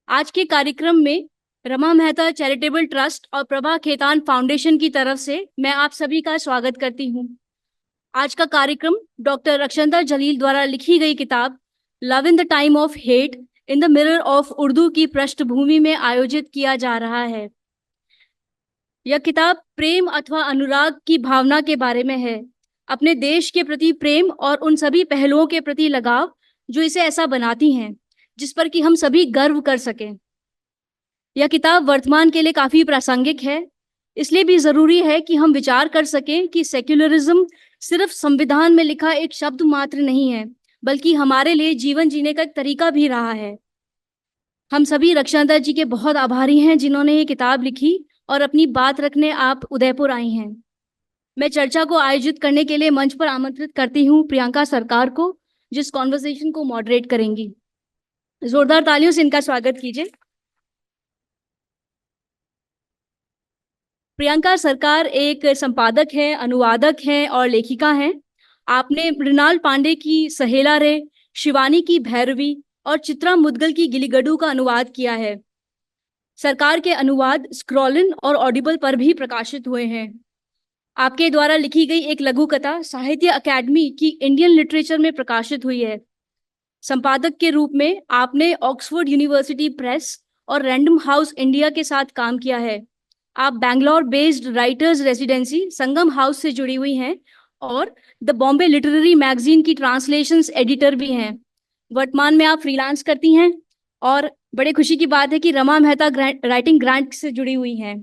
आज के कार्यक्रम में रमा मेहता चैरिटेबल ट्रस्ट और प्रभा खेतान फाउंडेशन की तरफ से मैं आप सभी का स्वागत करती हूँ। आज का कार्यक्रम डॉक्टर रक्षंदा जलील द्वारा लिखी गई किताब love in the time of hate in the mirror of Urdu की पृष्ठभूमि में आयोजित किया जा रहा है। यह किताब प्रेम अथवा अनुराग की भावना के बारे में है, अपने देश के प्रति प्रेम और उन सभी पहलुओं के प्रति लगाव जो इसे ऐसा बनाती हैं, जिस पर कि हम सभी गर्व कर सकें। यह किताब वर्तमान के लिए काफी प्रासंगिक है, इसलिए भी जरूरी है कि हम विचार कर सकें कि सेक्युलरिज्म सिर्फ संविधान में लिखा एक शब्द मात्र नहीं है, बल्कि हमारे लिए जीवन जीने का एक तरीका भी रहा है। हम सभी रक्षांदा जी के बहुत आभारी हैं जिन्होंने ये किताब लिखी और अपनी बात रखने आप उदयपुर आई हैं। मैं चर्चा को आयोजित करने के लिए मंच पर आमंत्रित करती हूँ प्रियंका सरकार को, जिस कॉन्वर्सेशन को मॉडरेट करेंगी। जोरदार तालियों से इनका स्वागत कीजिए। प्रियंका सरकार एक संपादक हैं, अनुवादक हैं और लेखिका हैं। आपने मृणाल पांडे की सहेला रे, शिवानी की भैरवी और चित्रा मुदगल की गिलीगड्डू का अनुवाद किया है। सरकार के अनुवाद स्क्रॉलिन और ऑडिबल पर भी प्रकाशित हुए हैं। आपके द्वारा लिखी गई एक लघु कथा साहित्य अकादमी की इंडियन लिटरेचर में प्रकाशित हुई है। संपादक के रूप में आपने ऑक्सफोर्ड यूनिवर्सिटी प्रेस और रैंडम हाउस इंडिया के साथ काम किया है। आप बैंगलोर बेस्ड राइटर्स रेसिडेंसी संगम हाउस से जुड़ी हुई हैं और द बॉम्बे लिटरेरी मैगजीन की ट्रांसलेशंस एडिटर भी हैं। वर्तमान में आप फ्रीलांस करती हैं और बड़े खुशी की बात है कि रमा मेहता राइटिंग ग्रांट से जुड़ी हुई हैं।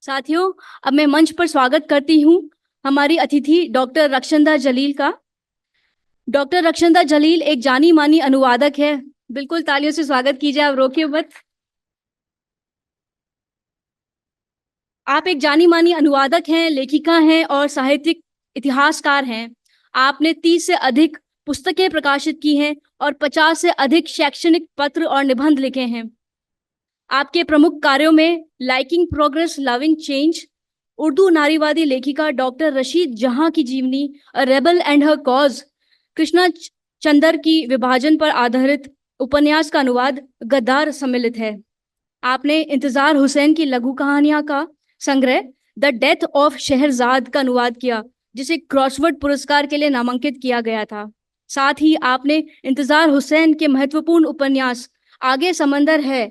साथियों, अब मैं मंच पर स्वागत करती हूँ हमारी अतिथि डॉक्टर रक्षंदा जलील का। डॉक्टर रक्षंदा जलील एक जानी मानी अनुवादक है। बिल्कुल तालियों से स्वागत कीजिए, आप रोकिए मत। आप एक जानी मानी अनुवादक हैं, लेखिका हैं और साहित्यिक इतिहासकार हैं। आपने 30 से अधिक पुस्तकें प्रकाशित की हैं और 50 से अधिक शैक्षणिक पत्र और निबंध लिखे हैं। आपके प्रमुख कार्यों में liking progress loving change, Urdu नारीवादी लेखिका डॉक्टर रशीद जहां की जीवनी a rebel and her cause, Krishan Chander की विभाजन पर आधारित उपन्यास का अनुवाद गद्दार सम्मिलित है। आपने इंतजार हुसैन की लघु कहानियां का संग्रह द डेथ ऑफ शहरजाद का अनुवाद किया, जिसे क्रॉसवर्ड पुरस्कार के लिए नामांकित किया गया था। साथ ही आपने इंतजार हुसैन के महत्वपूर्ण उपन्यास आगे समंदर है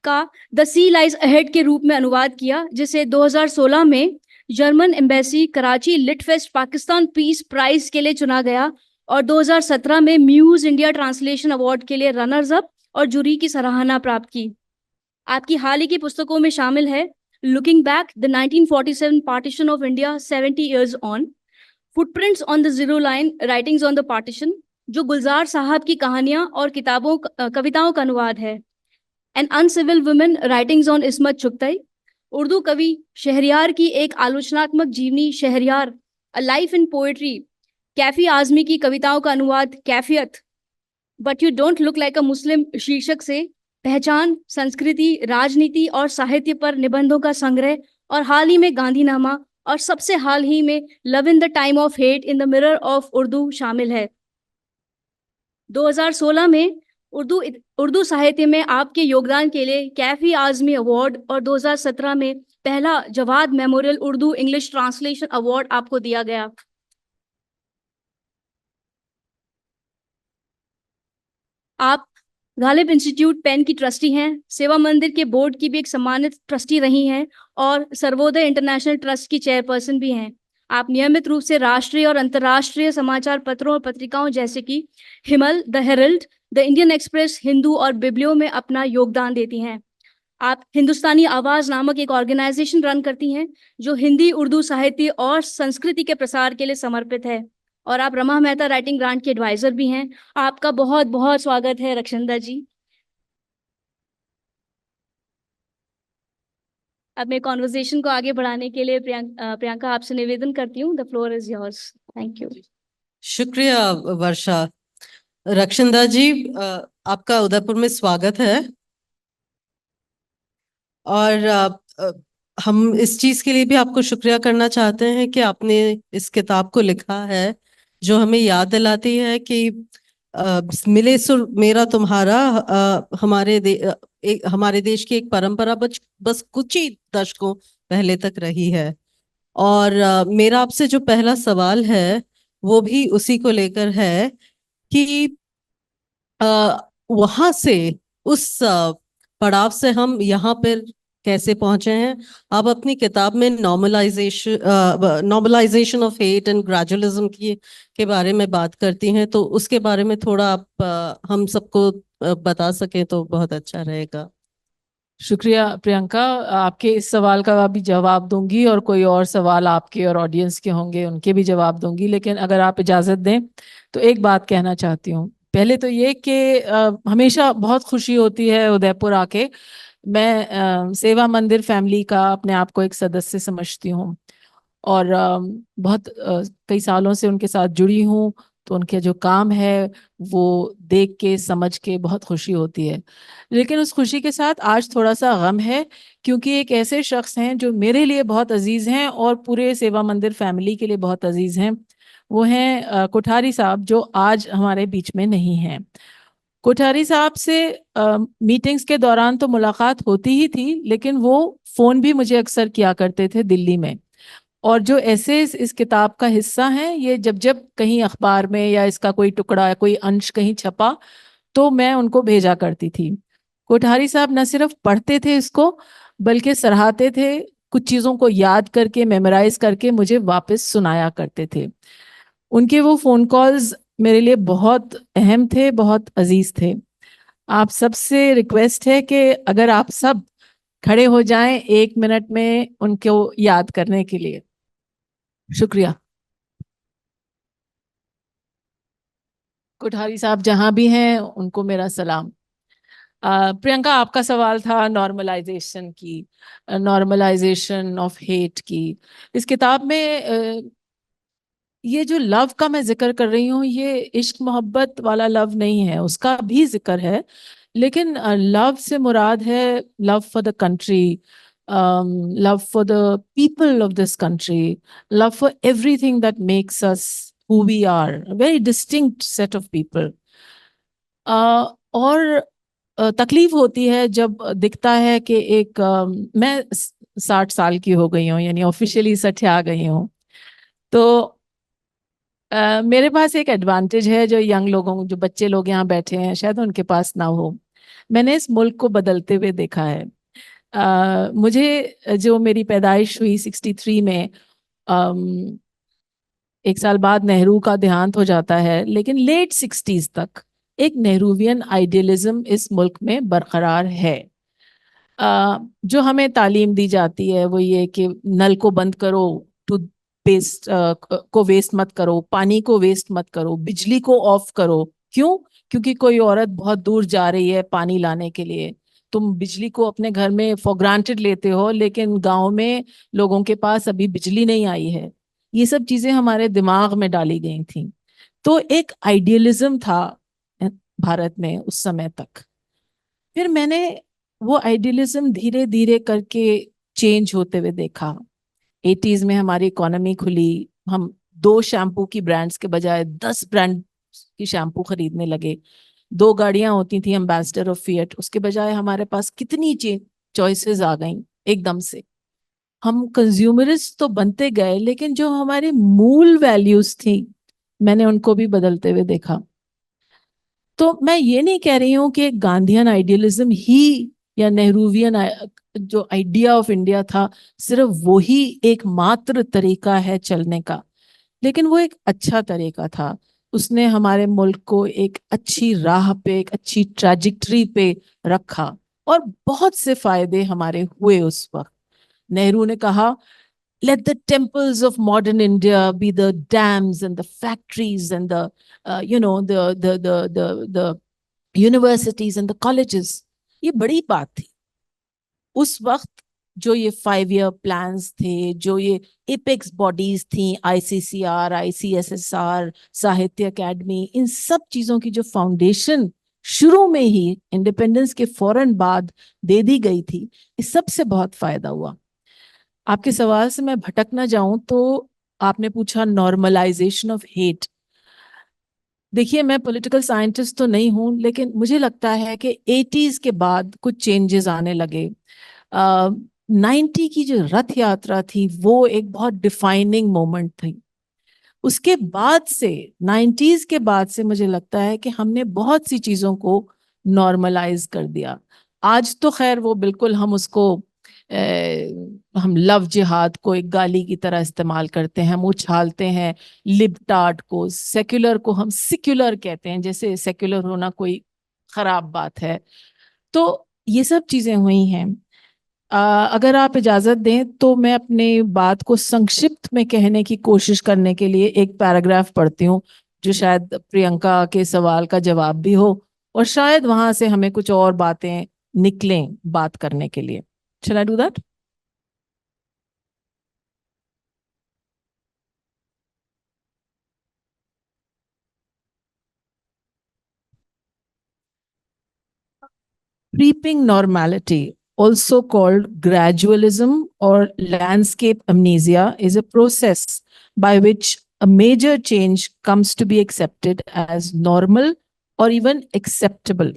का द सी लाइज अहेड के रूप में अनुवाद किया, जिसे 2016 में German embassy Karachi lit fest Pakistan peace prize के लिए चुना गया और 2017 में म्यूज इंडिया ट्रांसलेशन अवार्ड के लिए रनर्स अप और जूरी की सराहना प्राप्त की। आपकी हाल ही की पुस्तकों में शामिल है looking back the 1947 partition of India 70 years on, footprints on the zero line writings on the partition, जो गुलजार साहब की कहानियां और कविताओं का अनुवाद है, an uncivil women writings on Ismat Chughtai, Urdu कवि शहरयार की एक आलोचनात्मक जीवनी Shahryar, a life in poetry, Kaifi Azmi की कविताओं का अनुवाद Kaifiyat, but you don't look like a Muslim शीर्षक से पहचान, संस्कृति, राजनीति और साहित्य पर निबंधों का संग्रह, और हाल ही में गांधीनामा और सबसे हाल ही में love in the time of hate in the mirror of Urdu शामिल है। 2016 में उर्दू साहित्य में आपके योगदान के लिए कैफी आजमी अवार्ड और 2017 में पहला Jawad memorial Urdu English translation award आपको दिया गया। आप गालिब इंस्टीट्यूट पेन की ट्रस्टी हैं, सेवा मंदिर के बोर्ड की भी एक सम्मानित ट्रस्टी रही हैं और सर्वोदय इंटरनेशनल ट्रस्ट की चेयरपर्सन भी हैं। आप नियमित रूप से राष्ट्रीय और अंतर्राष्ट्रीय समाचार पत्रों और पत्रिकाओं जैसे कि Himal, the Herald, the Indian Express, Hindu और बिब्लियो में अपना योगदान देती हैं। आप हिंदुस्तानी आवाज नामक एक ऑर्गेनाइजेशन रन करती हैं जो हिंदी, उर्दू साहित्य और संस्कृति के प्रसार के लिए समर्पित है, और आप रमा मेहता राइटिंग ग्रांट के एडवाइजर भी हैं। आपका बहुत बहुत स्वागत है रक्षंदा जी। अब मैं कॉन्वर्सेशन को आगे बढ़ाने के लिए प्रियंका आपसे निवेदन करती हूँ, the floor is yours. Thank you. शुक्रिया वर्षा। रक्षंदा जी, आपका उदयपुर में स्वागत है और हम इस चीज के लिए भी आपको शुक्रिया करना चाहते हैं कि आपने इस किताब को लिखा है, जो हमें याद दिलाती है कि मिले सुर मेरा तुम्हारा हमारे देश की एक परंपरा बस कुछ ही दशकों पहले तक रही है। और मेरा आपसे जो पहला सवाल है वो भी उसी को लेकर है कि वहां से उस पड़ाव से हम यहाँ पर कैसे पहुंचे हैं। आप अपनी किताब में normalisation of hate and gradualism की के बारे में बात करती हैं, तो उसके बारे में थोड़ा आप हम सबको बता सकें तो बहुत अच्छा रहेगा। शुक्रिया प्रियंका, आपके इस सवाल का भी जवाब दूंगी और कोई और सवाल आपके और ऑडियंस के होंगे उनके भी जवाब दूंगी, लेकिन अगर आप इजाज़त दें तो एक बात कहना चाहती हूँ। पहले तो ये कि हमेशा बहुत खुशी होती है उदयपुर आके। मैं सेवा मंदिर फैमिली का अपने आप को एक सदस्य समझती हूँ और बहुत कई सालों से उनके साथ जुड़ी हूँ, तो उनके जो काम है वो देख के समझ के बहुत खुशी होती है। लेकिन उस खुशी के साथ आज थोड़ा सा गम है, क्योंकि एक ऐसे शख्स हैं जो मेरे लिए बहुत अजीज हैं और पूरे सेवा मंदिर फैमिली के लिए बहुत अजीज हैं। वो हैं कोठारी साहब, जो आज हमारे बीच में नहीं हैं। कोठारी साहब से मीटिंग्स के दौरान तो मुलाकात होती ही थी, लेकिन वो फोन भी मुझे अक्सर किया करते थे दिल्ली में। और जो ऐसे इस किताब का हिस्सा हैं, ये जब जब कहीं अखबार में या इसका कोई टुकड़ा या कोई अंश कहीं छपा तो मैं उनको भेजा करती थी। कोठारी साहब न सिर्फ पढ़ते थे इसको, बल्कि सराहते थे, कुछ चीज़ों को याद करके मेमोराइज करके मुझे वापस सुनाया करते थे। उनके वो फ़ोन कॉल्स मेरे लिए बहुत अहम थे, बहुत अजीज थे। आप सबसे रिक्वेस्ट है कि अगर आप सब खड़े हो जाएं 1 मिनट में उनको याद करने के लिए। शुक्रिया। कोठारी साहब जहां भी हैं उनको मेरा सलाम। प्रियंका, आपका सवाल था नॉर्मलाइजेशन की, नॉर्मलाइजेशन ऑफ हेट की। इस किताब में ये जो लव का मैं जिक्र कर रही हूँ, ये इश्क मोहब्बत वाला लव नहीं है, उसका भी जिक्र है, लेकिन लव से मुराद है love for the country, love for the people of this country, love for everything that makes us who we are, very distinct set of people. और तकलीफ होती है जब दिखता है कि एक मैं 60 साल की हो गई हूँ, यानी ऑफिशियली 60 आ गई हूँ। तो मेरे पास एक एडवांटेज है जो यंग लोगों, जो बच्चे लोग यहाँ बैठे हैं शायद उनके पास ना हो। मैंने इस मुल्क को बदलते हुए देखा है। मुझे जो मेरी पैदाइश हुई 63 में, अम, 1 साल बाद नेहरू का देहांत हो जाता है, लेकिन लेट 60s तक एक नेहरूवियन आइडियलिज्म इस मुल्क में बरकरार है। जो हमें तालीम दी जाती है वो ये कि नल को बंद करो, टूथ पेस्ट को वेस्ट मत करो, पानी को वेस्ट मत करो, बिजली को ऑफ करो। क्यों? क्योंकि कोई औरत बहुत दूर जा रही है पानी लाने के लिए। तुम बिजली को अपने घर में फॉर ग्रांटेड लेते हो, लेकिन गांव में लोगों के पास अभी बिजली नहीं आई है। ये सब चीजें हमारे दिमाग में डाली गई थी। तो एक आइडियलिज्म था भारत में उस समय तक। फिर मैंने वो आइडियलिज्म धीरे धीरे करके चेंज होते हुए देखा। 80s में हमारी इकोनॉमी खुली, हम 2 शैम्पू की ब्रांड्स के बजाय 10 ब्रांड की शैम्पू खरीदने लगे। 2 गाड़ियां होती थी एम्बेसडर और फिएट, उसके बजाय हमारे पास कितनी चॉइसेस आ गई एकदम से। हम कंज्यूमरिस्ट तो बनते गए, लेकिन जो हमारे मूल वैल्यूज थी मैंने उनको भी बदलते हुए देखा। तो मैं ये नहीं कह रही हूँ कि गांधीयन आइडियलिज्म ही या नेहरूवियन जो आइडिया ऑफ इंडिया था सिर्फ वो ही एकमात्र तरीका है चलने का, लेकिन वो एक अच्छा तरीका था। उसने हमारे मुल्क को एक अच्छी राह पे, एक अच्छी ट्रैजेक्टरी पे रखा और बहुत से फायदे हमारे हुए उस वक्त। नेहरू ने कहा, let the temples of modern India be the dams and the factories and the the universities and the colleges। ये बड़ी बात थी उस वक्त। जो ये 5 year प्लान्स थे, जो ये एपेक्स बॉडीज थी, ICCR, ICSSR, साहित्य अकेडमी, इन सब चीजों की जो फाउंडेशन शुरू में ही इंडिपेंडेंस के फौरन बाद दे दी गई थी, इस सब से बहुत फायदा हुआ। आपके सवाल से मैं भटक ना जाऊं तो आपने पूछा नॉर्मलाइजेशन ऑफ हेट। देखिए, मैं पॉलिटिकल साइंटिस्ट तो नहीं हूँ, लेकिन मुझे लगता है कि 80s के बाद कुछ चेंजेस आने लगे। 90 की जो रथ यात्रा थी वो एक बहुत डिफाइनिंग मोमेंट थी। उसके बाद से 90s के बाद से मुझे लगता है कि हमने बहुत सी चीजों को नॉर्मलाइज कर दिया। आज तो खैर वो बिल्कुल हम उसको हम लव जिहाद को एक गाली की तरह इस्तेमाल करते हैं, हम उछालते हैं। लिबटार्ड को, सेक्युलर को हम सिक्युलर कहते हैं, जैसे सेक्युलर होना कोई खराब बात है। तो ये सब चीजें हुई हैं। अगर आप इजाजत दें तो मैं अपनी बात को संक्षिप्त में कहने की कोशिश करने के लिए एक पैराग्राफ पढ़ती हूँ, जो शायद प्रियंका के सवाल का जवाब भी हो, और शायद वहां से हमें कुछ और बातें निकलें बात करने के लिए। Shall I do that? Creeping normality, also called gradualism or landscape amnesia, is a process by which a major change comes to be accepted as normal or even acceptable.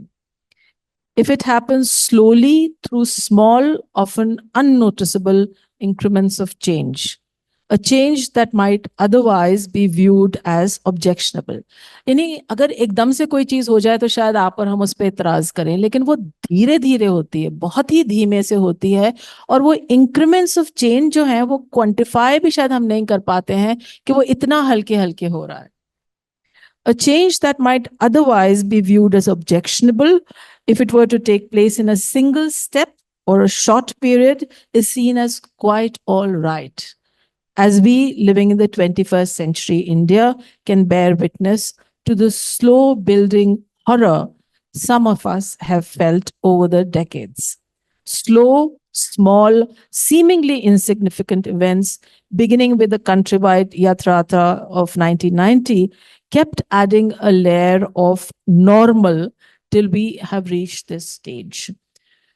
If it happens slowly through small, often unnoticeable increments of change, a change that might otherwise be viewed as objectionable. यानी अगर एकदम से कोई चीज हो जाए तो शायद आप और हम उस पर इतराज करें, लेकिन वो धीरे धीरे होती है, बहुत ही धीमे से होती है, और वो इंक्रीमेंट्स ऑफ चेंज जो है वो क्वांटिफाई भी शायद हम नहीं कर पाते हैं कि वो इतना हल्के हल्के हो रहा है। A change that might otherwise be viewed as objectionable if it were to take place in a single step or a short period is seen as quite all right. As we, living in the 21st century India, can bear witness to the slow building horror some of us have felt over the decades. Slow, small, seemingly insignificant events, beginning with the countrywide Yatrata of 1990, kept adding a layer of normal till we have reached this stage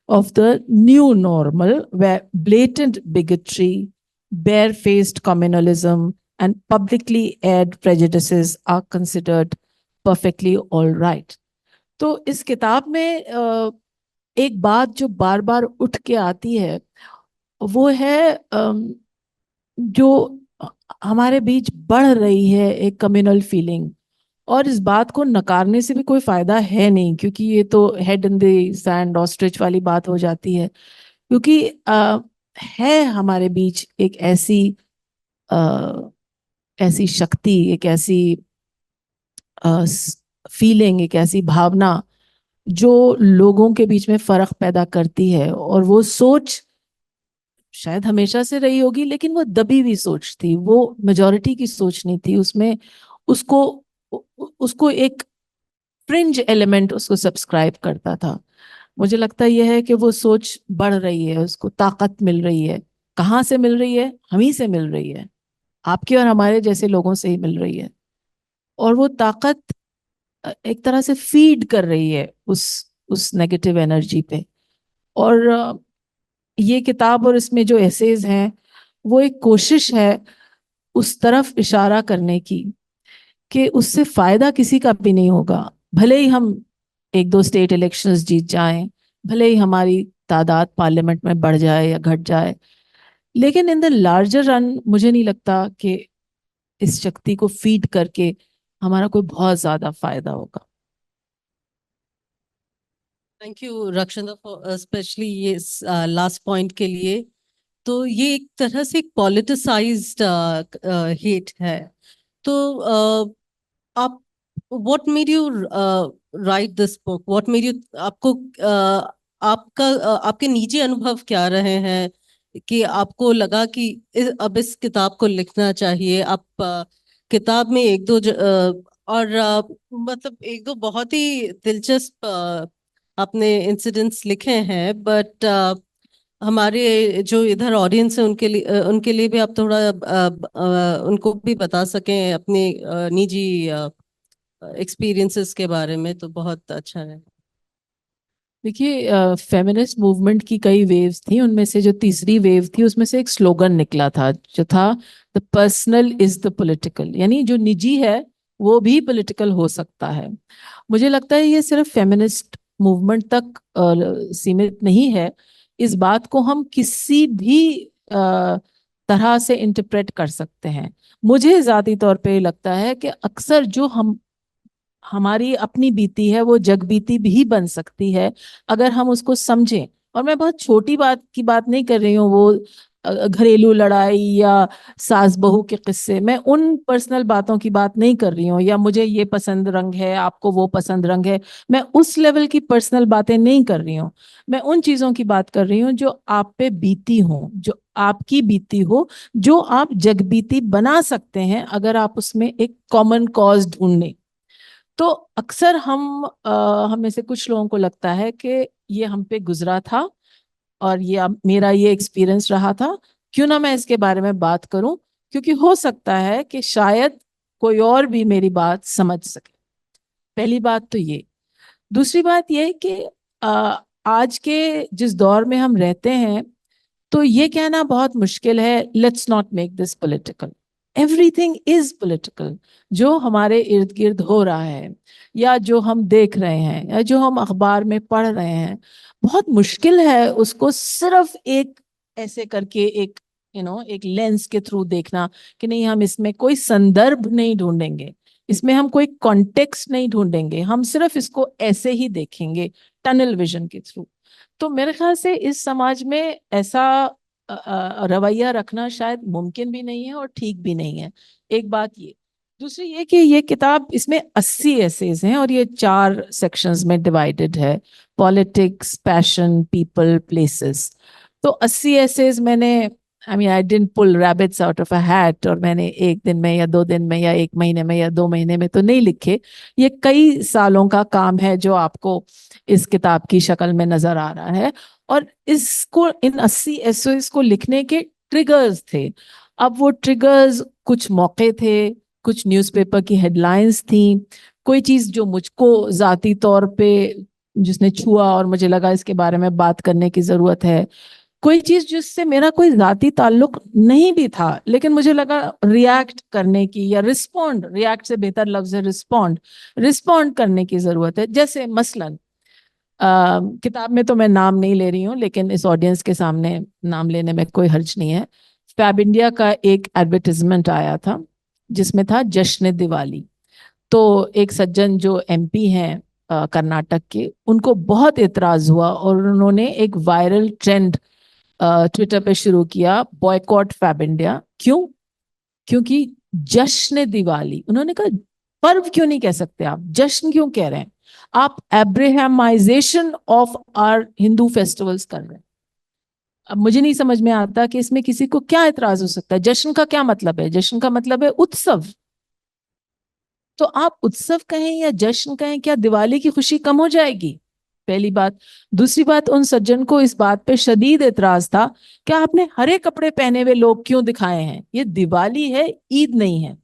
of the new normal, where blatant bigotry, barefaced communalism, and publicly aired prejudices are considered perfectly all right. तो इस किताब में एक बात जो बार बार उठ के आती है वो है जो हमारे बीच बढ़ रही है एक कम्युनल फीलिंग, और इस बात को नकारने से भी कोई फायदा है नहीं, क्योंकि ये तो head in the sand ostrich वाली बात हो जाती है। क्योंकि है हमारे बीच एक ऐसी शक्ति, एक ऐसी फीलिंग, एक ऐसी भावना जो लोगों के बीच में फर्क पैदा करती है, और वो सोच शायद हमेशा से रही होगी, लेकिन वो दबी हुई सोच थी, वो मेजॉरिटी की सोच नहीं थी। उसमें उसको उसको एक फ्रिंज एलिमेंट उसको सब्सक्राइब करता था। मुझे लगता यह है कि वो सोच बढ़ रही है, उसको ताकत मिल रही है। कहाँ से मिल रही है? हम ही से मिल रही है, आपके और हमारे जैसे लोगों से ही मिल रही है। और वो ताकत एक तरह से फीड कर रही है उस नेगेटिव एनर्जी पे। और ये किताब और इसमें जो एसेज हैं वो एक कोशिश है उस तरफ इशारा करने की कि उससे फायदा किसी का भी नहीं होगा। भले ही हम एक दो स्टेट इलेक्शंस जीत जाएं, भले ही हमारी तादाद पार्लियामेंट में बढ़ जाए या घट जाए, लेकिन इन द लार्जर रन मुझे नहीं लगता कि इस शक्ति को फीड करके हमारा कोई बहुत ज्यादा फायदा होगा। Thank you Rakshana for specially ये लास्ट पॉइंट के लिए। तो ये एक तरह से एक पॉलिटिसाइज्ड हेट है। तो आप what made you right this book? What made you, आपको आपके निजी अनुभव क्या रहे हैं कि आपको लगा कि अब इस किताब को लिखना चाहिए? आप किताब में एक दो और मतलब एक दो बहुत ही दिलचस्प आपने इंसिडेंट्स लिखे हैं, बट हमारे जो इधर ऑडियंस है उनके लिए भी आप थोड़ा उनको भी बता सकें अपने निजी एक्सपीरियंसेस के बारे में, तो बहुत अच्छा है। देखिए, फेमिनिस्ट मूवमेंट की कई वेव्स थी, उनमें से जो तीसरी वेव थी उसमें से एक स्लोगन निकला था जो था the personal is the political, यानी जो निजी है वो भी पॉलिटिकल हो सकता है। मुझे लगता है ये सिर्फ फेमिनिस्ट मूवमेंट तक सीमित नहीं है। इस बात को हम किसी भी तरह से इंटरप्रेट कर सकते हैं। मुझे ज़ाती तौर पे लगता है कि अक्सर जो हमारी अपनी बीती है वो जग बीती भी बन सकती है अगर हम उसको समझें। और मैं बहुत छोटी बात की बात नहीं कर रही हूँ, वो घरेलू लड़ाई या सास बहू के किस्से, मैं उन पर्सनल बातों की बात नहीं कर रही हूँ, या मुझे ये पसंद रंग है आपको वो पसंद रंग है, मैं उस लेवल की पर्सनल बातें नहीं कर रही हूँ। मैं उन चीजों की बात कर रही हूँ जो आप पे बीती हो, जो आपकी बीती हो, जो आप जगबीती बना सकते हैं अगर आप उसमें एक कॉमन कॉज ढूंढें। तो अक्सर हम में से कुछ लोगों को लगता है कि ये हम पे गुजरा था और ये मेरा ये एक्सपीरियंस रहा था, क्यों ना मैं इसके बारे में बात करूं, क्योंकि हो सकता है कि शायद कोई और भी मेरी बात समझ सके। पहली बात तो ये। दूसरी बात ये कि आज के जिस दौर में हम रहते हैं, तो ये कहना बहुत मुश्किल है let's not make this political. Everything is political. जो हमारे इर्द गिर्द हो रहा है, या जो हम देख रहे हैं, या जो हम अखबार में पढ़ रहे हैं, बहुत मुश्किल है उसको सिर्फ एक ऐसे करके एक एक लेंस के थ्रू देखना कि नहीं हम इसमें कोई संदर्भ नहीं ढूंढेंगे, इसमें हम कोई कॉन्टेक्स्ट नहीं ढूंढेंगे, हम सिर्फ इसको ऐसे ही देखेंगे टनल विजन के थ्रू। तो मेरे ख्याल से इस समाज में ऐसा रवैया रखना शायद मुमकिन भी नहीं है और ठीक भी नहीं है। एक बात ये। दूसरी ये कि ये किताब, इसमें 80 एसेज हैं और ये 4 सेक्शंस में डिवाइडेड है, पॉलिटिक्स, पैशन, पीपल, प्लेसेस। तो 80 एसेज मैंने, I didn't pull rabbits out of a hat, और मैंने एक दिन में या 2 दिन में या 1 महीने में या 2 महीने में तो नहीं लिखे। ये कई सालों का काम है जो आपको इस किताब की शक्ल में नजर आ रहा है। और इसको, इन 80 एसेज को लिखने के ट्रिगर्स थे। अब वो ट्रिगर्स कुछ मौके थे, कुछ न्यूज़पेपर की हेडलाइंस थी, कोई चीज जो मुझको जाती तौर पे जिसने छुआ और मुझे लगा इसके बारे में बात करने की जरूरत है, कोई चीज जिससे मेरा कोई जाती ताल्लुक नहीं भी था लेकिन मुझे लगा रिएक्ट करने की, या रिस्पॉन्ड, रिएक्ट से बेहतर लफ्ज है रिस्पॉन्ड, रिस्पॉन्ड करने की जरूरत है। जैसे मसलन किताब में तो मैं नाम नहीं ले रही हूँ, लेकिन इस ऑडियंस के सामने नाम लेने में कोई हर्ज नहीं है। फैब इंडिया का एक एडवर्टिजमेंट आया था जिसमें था जश्न दिवाली। तो एक सज्जन जो एमपी हैं कर्नाटक के, उनको बहुत एतराज हुआ और उन्होंने एक वायरल ट्रेंड ट्विटर पे शुरू किया, बॉयकॉट फैब इंडिया। क्यों? क्योंकि जश्न दिवाली, उन्होंने कहा पर्व क्यों नहीं कह सकते आप, जश्न क्यों कह रहे हैं आप, एब्राहमाइजेशन ऑफ आवर हिंदू फेस्टिवल्स कर रहे हैं। अब मुझे नहीं समझ में आता कि इसमें किसी को क्या एतराज हो सकता है। जश्न का क्या मतलब है? जश्न का मतलब है उत्सव। तो आप उत्सव कहें या जश्न कहें, क्या दिवाली की खुशी कम हो जाएगी? पहली बात। दूसरी बात, उन सज्जन को इस बात पे शदीद एतराज था कि आपने हरे कपड़े पहने हुए लोग क्यों दिखाए हैं, ये दिवाली है, ईद नहीं है।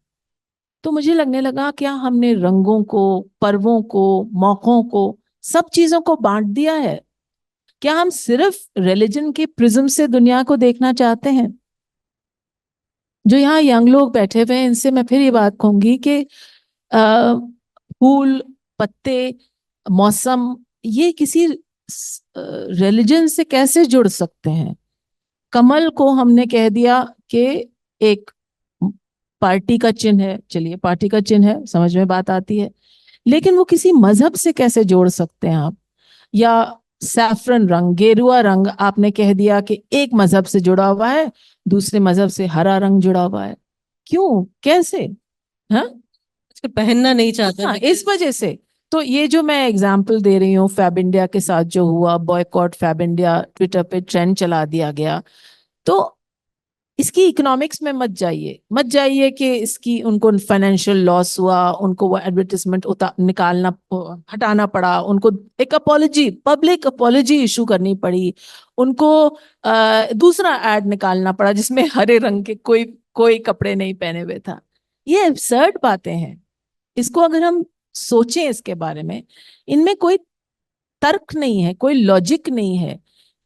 तो मुझे लगने लगा क्या हमने रंगों को, पर्वों को, मौकों को, सब चीजों को बांट दिया है? क्या हम सिर्फ रिलीजन के प्रिज्म से दुनिया को देखना चाहते हैं? जो यहाँ यंग लोग बैठे हुए हैं, इनसे मैं फिर ये बात कहूंगी कि फूल, पत्ते, मौसम, ये किसी रिलीजन से कैसे जुड़ सकते हैं? कमल को हमने कह दिया कि एक पार्टी का चिन्ह है, चलिए पार्टी का चिन्ह है, समझ में बात आती है, लेकिन वो किसी मजहब से कैसे जोड़ सकते हैं आप? या सैफरन रंग, गेरुआ रंग, आपने कह दिया कि एक मजहब से जुड़ा हुआ है, दूसरे मजहब से हरा रंग जुड़ा हुआ है। क्यों? कैसे? हाँ, पहनना नहीं चाहता हाँ, इस वजह से। तो ये जो मैं एग्जाम्पल दे रही हूँ, फैब इंडिया के साथ जो हुआ, बॉयकॉट फैब इंडिया, ट्विटर पे ट्रेंड चला दिया गया, तो इसकी इकोनॉमिक्स में मत जाइए, मत जाइए कि इसकी उनको फाइनेंशियल लॉस हुआ, उनको वो एडवर्टिजमेंट निकालना, हटाना पड़ा, उनको एक अपॉलॉजी, पब्लिक अपॉलॉजी इशू करनी पड़ी, उनको दूसरा एड निकालना पड़ा जिसमें हरे रंग के कोई कोई कपड़े नहीं पहने हुए था। ये एब्सर्ड बातें हैं। इसको अगर हम सोचें इसके बारे में, इनमें कोई तर्क नहीं है, कोई लॉजिक नहीं है,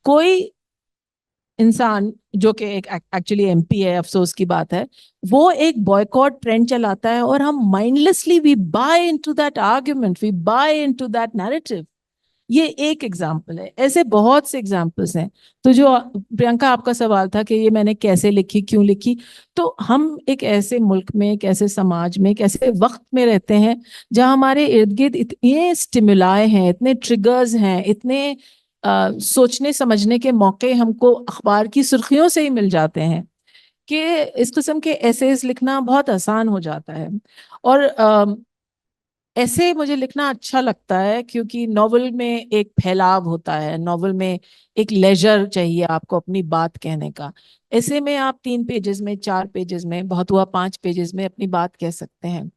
कोई इंसान जो कि एक एक्चुअली एमपी है, अफसोस की बात है, वो एक बॉयकॉट ट्रेंड चलाता है और हम mindlessly we buy into that argument, we buy into that narrative. ये एक एग्जाम्पल है, ऐसे बहुत से एग्जाम्पल्स हैं। तो जो प्रियंका आपका सवाल था कि ये मैंने कैसे लिखी, क्यों लिखी, तो हम एक ऐसे मुल्क में, एक ऐसे समाज में, एक ऐसे वक्त में रहते हैं जहां हमारे इर्द गिर्द इतने स्टिमुलाए हैं, इतने ट्रिगर्स हैं, इतने सोचने समझने के मौके हमको अखबार की सुर्खियों से ही मिल जाते हैं कि इस किस्म के एसेज लिखना बहुत आसान हो जाता है। और ऐसे मुझे लिखना अच्छा लगता है क्योंकि नॉवल में एक फैलाव होता है, नॉवल में एक लेजर चाहिए आपको अपनी बात कहने का। ऐसे में आप 3 पेजेस में, 4 पेजेस में, बहुत हुआ 5 पेजेस में अपनी बात कह सकते हैं।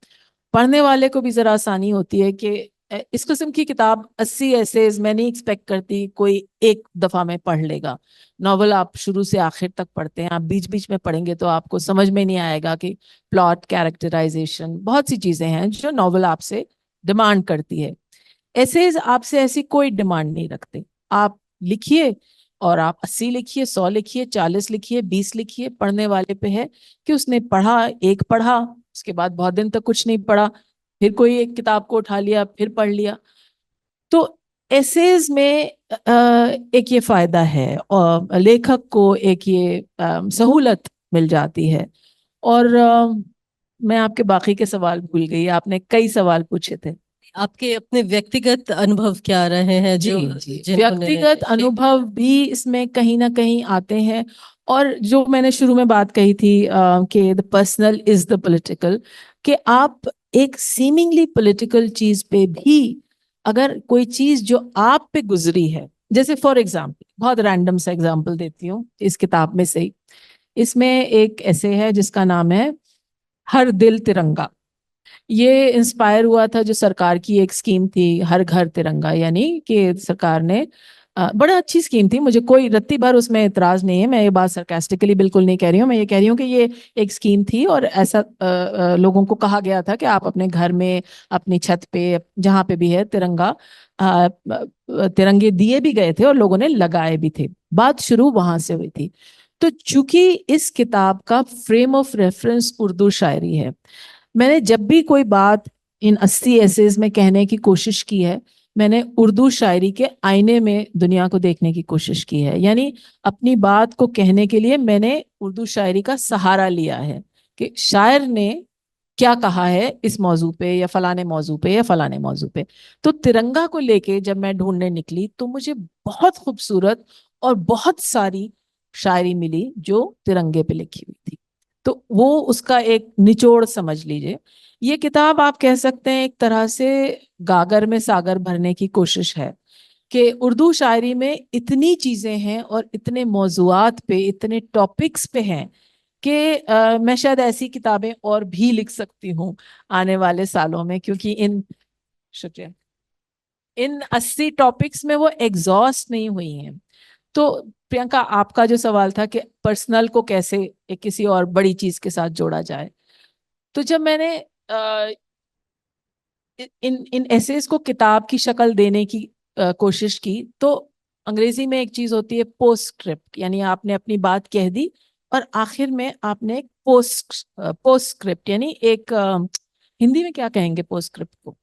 पढ़ने वाले को भी जरा आसानी होती है कि इस किस्म की किताब 80 एसेज मैं नहीं एक्सपेक्ट करती कोई एक दफा में पढ़ लेगा। नॉवल आप शुरू से आखिर तक पढ़ते हैं, आप बीच बीच में पढ़ेंगे तो आपको समझ में नहीं आएगा कि प्लॉट, कैरेक्टराइजेशन, बहुत सी चीजें हैं जो नॉवल आपसे डिमांड करती है। एसेज आपसे ऐसी कोई डिमांड नहीं रखते। आप लिखिए, और आप 80 लिखिए, 100 लिखिए, 40 लिखिए, 20 लिखिए, पढ़ने वाले पे है कि उसने पढ़ा, एक पढ़ा, उसके बाद बहुत दिन तक कुछ नहीं पढ़ा, फिर कोई एक किताब को उठा लिया, फिर पढ़ लिया। तो एसेज में एक ये फायदा है, और लेखक को एक ये सहूलत मिल जाती है। और मैं आपके बाकी के सवाल भूल गई, आपने कई सवाल पूछे थे। आपके अपने व्यक्तिगत अनुभव क्या रहे हैं जी जो जी, जिन्होंने व्यक्तिगत अनुभव भी इसमें कहीं ना कहीं आते हैं। और जो मैंने शुरू में बात कही थी कि the personal is the political, कि आप एक सीमिंगली पॉलिटिकल चीज पे भी, अगर कोई चीज जो आप पे गुजरी है, जैसे फॉर एग्जाम्पल, बहुत रैंडम सा एग्जाम्पल देती हूँ इस किताब में से ही। इसमें एक ऐसे है जिसका नाम है हर दिल तिरंगा। ये इंस्पायर हुआ था जो सरकार की एक स्कीम थी, हर घर तिरंगा, यानी कि सरकार ने बड़ा अच्छी स्कीम थी, मुझे कोई रत्ती भर उसमें इतराज नहीं है, मैं ये बात सरकास्टिकली बिल्कुल नहीं कह रही हूँ, मैं ये कह रही हूँ कि ये एक स्कीम थी और ऐसा लोगों को कहा गया था कि आप अपने घर में, अपनी छत पे, जहाँ पे भी है तिरंगा, तिरंगे दिए भी गए थे और लोगों ने लगाए भी थे। बात शुरू वहां से हुई थी। तो चूंकि इस किताब का फ्रेम ऑफ रेफरेंस उर्दू शायरी है, मैंने जब भी कोई बात इन 80 एसेज में कहने की कोशिश की है, मैंने उर्दू शायरी के आईने में दुनिया को देखने की कोशिश की है। यानी अपनी बात को कहने के लिए मैंने उर्दू शायरी का सहारा लिया है कि शायर ने क्या कहा है इस मौजू पे, या फलाने मौजू पे, या फलाने मौजू पे। तो तिरंगा को लेके जब मैं ढूंढने निकली तो मुझे बहुत खूबसूरत और बहुत सारी शायरी मिली जो तिरंगे पे लिखी हुई थी। तो वो उसका एक निचोड़ समझ लीजिए। ये किताब आप कह सकते हैं एक तरह से गागर में सागर भरने की कोशिश है कि उर्दू शायरी में इतनी चीजें हैं और इतने मौजुआत पे, इतने टॉपिक्स पे हैं कि मैं शायद ऐसी किताबें और भी लिख सकती हूँ आने वाले सालों में, क्योंकि इन, शुक्रिया, इन 80 टॉपिक्स में वो एग्जॉस्ट नहीं हुई हैं। तो प्रियंका, आपका जो सवाल था कि पर्सनल को कैसे एक किसी और बड़ी चीज के साथ जोड़ा जाए, तो जब मैंने इन इन एसेज को किताब की शक्ल देने की कोशिश की, तो अंग्रेजी में एक चीज होती है पोस्टस्क्रिप्ट, यानी आपने अपनी बात कह दी और आखिर में आपने एक पोस्टस्क्रिप्ट, यानी एक हिंदी में क्या कहेंगे पोस्टस्क्रिप्ट को,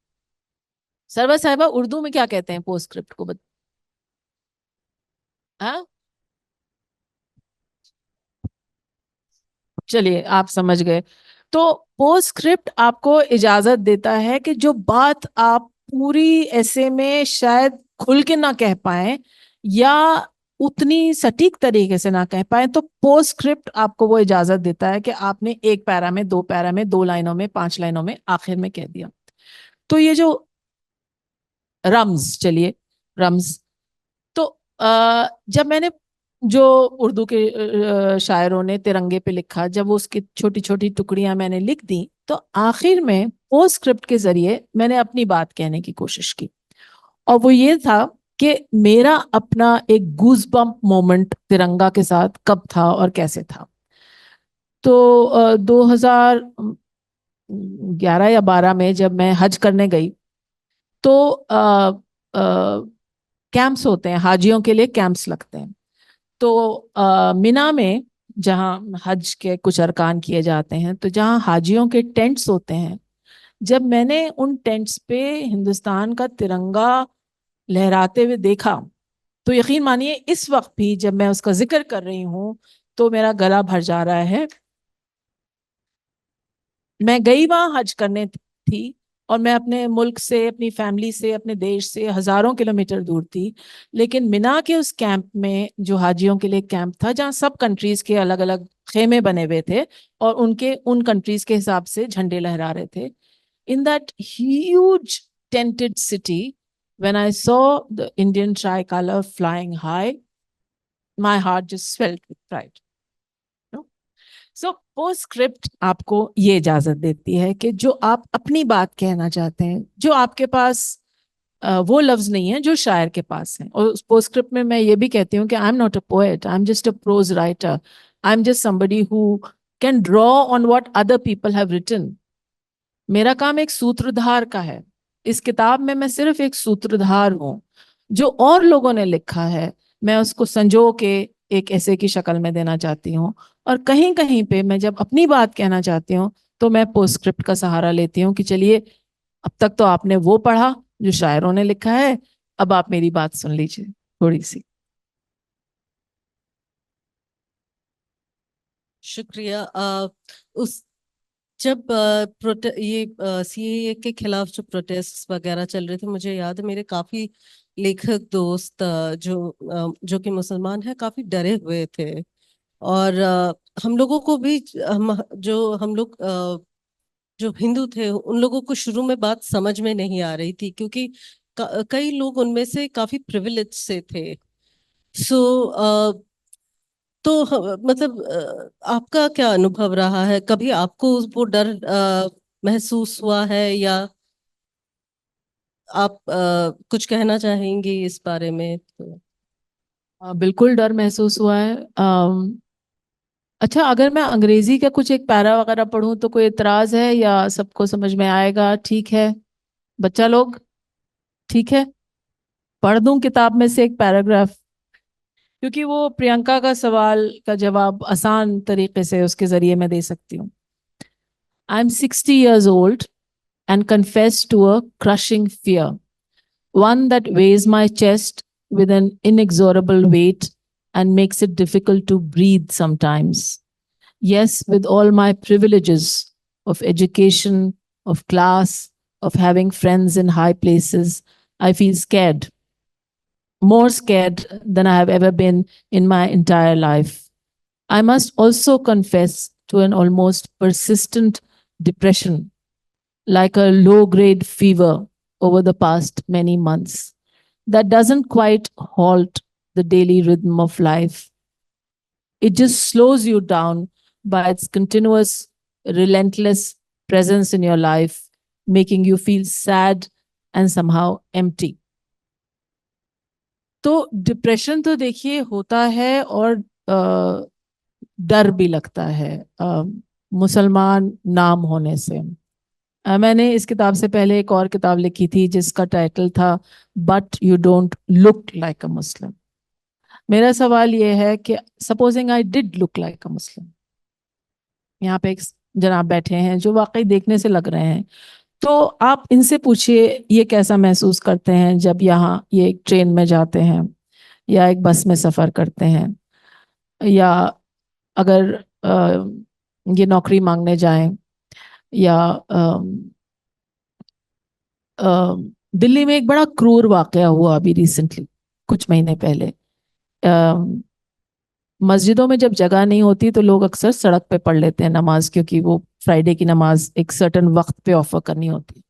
सरवा साहिबा, उर्दू में क्या कहते हैं पोस्टस्क्रिप्ट को? हाँ, चलिए आप समझ गए। तो पोस्टस्क्रिप्ट आपको इजाजत देता है कि जो बात आप पूरी ऐसे में शायद खुल के ना कह पाए या उतनी सटीक तरीके से ना कह पाए, तो पोस्टस्क्रिप्ट आपको वो इजाजत देता है कि आपने एक पैरा में, 2 पैरा में, 2 लाइनों में, 5 लाइनों में, आखिर में कह दिया। तो ये जो रम्ज, चलिए रम्ज, तो जब मैंने, जो उर्दू के शायरों ने तिरंगे पे लिखा, जब वो उसकी छोटी छोटी टुकड़ियां मैंने लिख दी, तो आखिर में पोस्टस्क्रिप्ट के जरिए मैंने अपनी बात कहने की कोशिश की। और वो ये था कि मेरा अपना एक गूज बम्प मोमेंट तिरंगा के साथ कब था और कैसे था। तो 2011 या 12 में जब मैं हज करने गई, तो कैंप्स होते हैं, हाजियों के लिए कैंप्स लगते हैं। तो मिना में जहाँ हज के कुछ अरकान किए जाते हैं, तो जहाँ हाजियों के टेंट्स होते हैं, जब मैंने उन टेंट्स पे हिंदुस्तान का तिरंगा लहराते हुए देखा, तो यकीन मानिए इस वक्त भी जब मैं उसका जिक्र कर रही हूँ तो मेरा गला भर जा रहा है। मैं गई वहां हज करने थी, और मैं अपने मुल्क से, अपनी फैमिली से, अपने देश से हजारों किलोमीटर दूर थी, लेकिन मिना के उस कैंप में, जो हाजियों के लिए कैंप था, जहाँ सब कंट्रीज के अलग अलग खेमे बने हुए थे और उनके उन कंट्रीज के हिसाब से झंडे लहरा रहे थे, in that huge tented city, when I saw the Indian tricolor flying high, my heart just swelled with pride. No? So PostScript आपको ये इजाजत देती है कि जो आप अपनी बात कहना चाहते हैं, जो आपके पास वो लफ्ज नहीं है जो शायर के पास है। और उस पोस्टस्क्रिप्ट में मैं ये भी कहती हूँ कि I am not a poet, I am just a prose writer, I am just somebody who can draw on what other people have written. मेरा काम एक सूत्रधार का है। इस किताब में मैं सिर्फ एक सूत्रधार हूं। जो और लोगों ने लिखा है मैं उसको संजो के एक ऐसे की शक्ल में देना चाहती हूँ। और कहीं कहीं पे मैं जब अपनी बात कहना चाहती हूँ तो मैं पोस्टस्क्रिप्ट का सहारा लेती हूँ कि चलिए, अब तक तो आपने वो पढ़ा जो शायरों ने लिखा है, अब आप मेरी बात सुन लीजिए थोड़ी सी। शुक्रिया। उस जब ये सीएए के खिलाफ जो प्रोटेस्ट वगैरह चल रहे थे, मुझे याद है मेरे काफी लेखक दोस्त जो कि मुसलमान हैं, काफी डरे हुए थे। और हम लोगों को भी, हम लोग जो हिंदू थे, उन लोगों को शुरू में बात समझ में नहीं आ रही थी, क्योंकि कई लोग उनमें से काफी प्रिविलेज से थे। सो तो मतलब आपका क्या अनुभव रहा है? कभी आपको वो डर महसूस हुआ है, या आप कुछ कहना चाहेंगे इस बारे में? तो बिल्कुल डर महसूस हुआ है। अच्छा, अगर मैं अंग्रेजी का कुछ एक पैरा वगैरह पढ़ूं तो कोई इतराज है, या सबको समझ में आएगा? ठीक है बच्चा लोग, ठीक है, पढ़ दूं किताब में से एक पैराग्राफ, क्योंकि वो प्रियंका का सवाल का जवाब आसान तरीके से उसके जरिए मैं दे सकती हूँ। I am 60 years old and confess to a crushing fear, one that weighs my chest with an inexorable weight and makes it difficult to breathe sometimes. Yes, with all my privileges of education, of class, of having friends in high places, I feel scared, more scared than I have ever been in my entire life. I must also confess to an almost persistent depression, like a low grade fever over the past many months, that doesn't quite halt the daily rhythm of life. It just slows you down by its continuous, relentless presence in your life, making you feel sad and somehow empty. तो depression तो देखिए होता है, और डर भी लगता है मुसलमान नाम होने से। मैंने इस किताब से पहले एक और किताब लिखी थी जिसका टाइटल था but you don't look like a Muslim. मेरा सवाल यह है कि supposing I did look like a Muslim, यहाँ पे एक जनाब बैठे हैं जो वाकई देखने से लग रहे हैं, तो आप इनसे पूछिए ये कैसा महसूस करते हैं जब यहाँ ये एक ट्रेन में जाते हैं या एक बस में सफ़र करते हैं, या अगर ये नौकरी मांगने जाएं, या दिल्ली में एक बड़ा क्रूर वाकया हुआ अभी रिसेंटली, कुछ महीने पहले। मस्जिदों में जब जगह नहीं होती तो लोग अक्सर सड़क पे पढ़ लेते हैं नमाज, क्योंकि वो फ्राइडे की नमाज एक सर्टेन वक्त पे ऑफर करनी होती।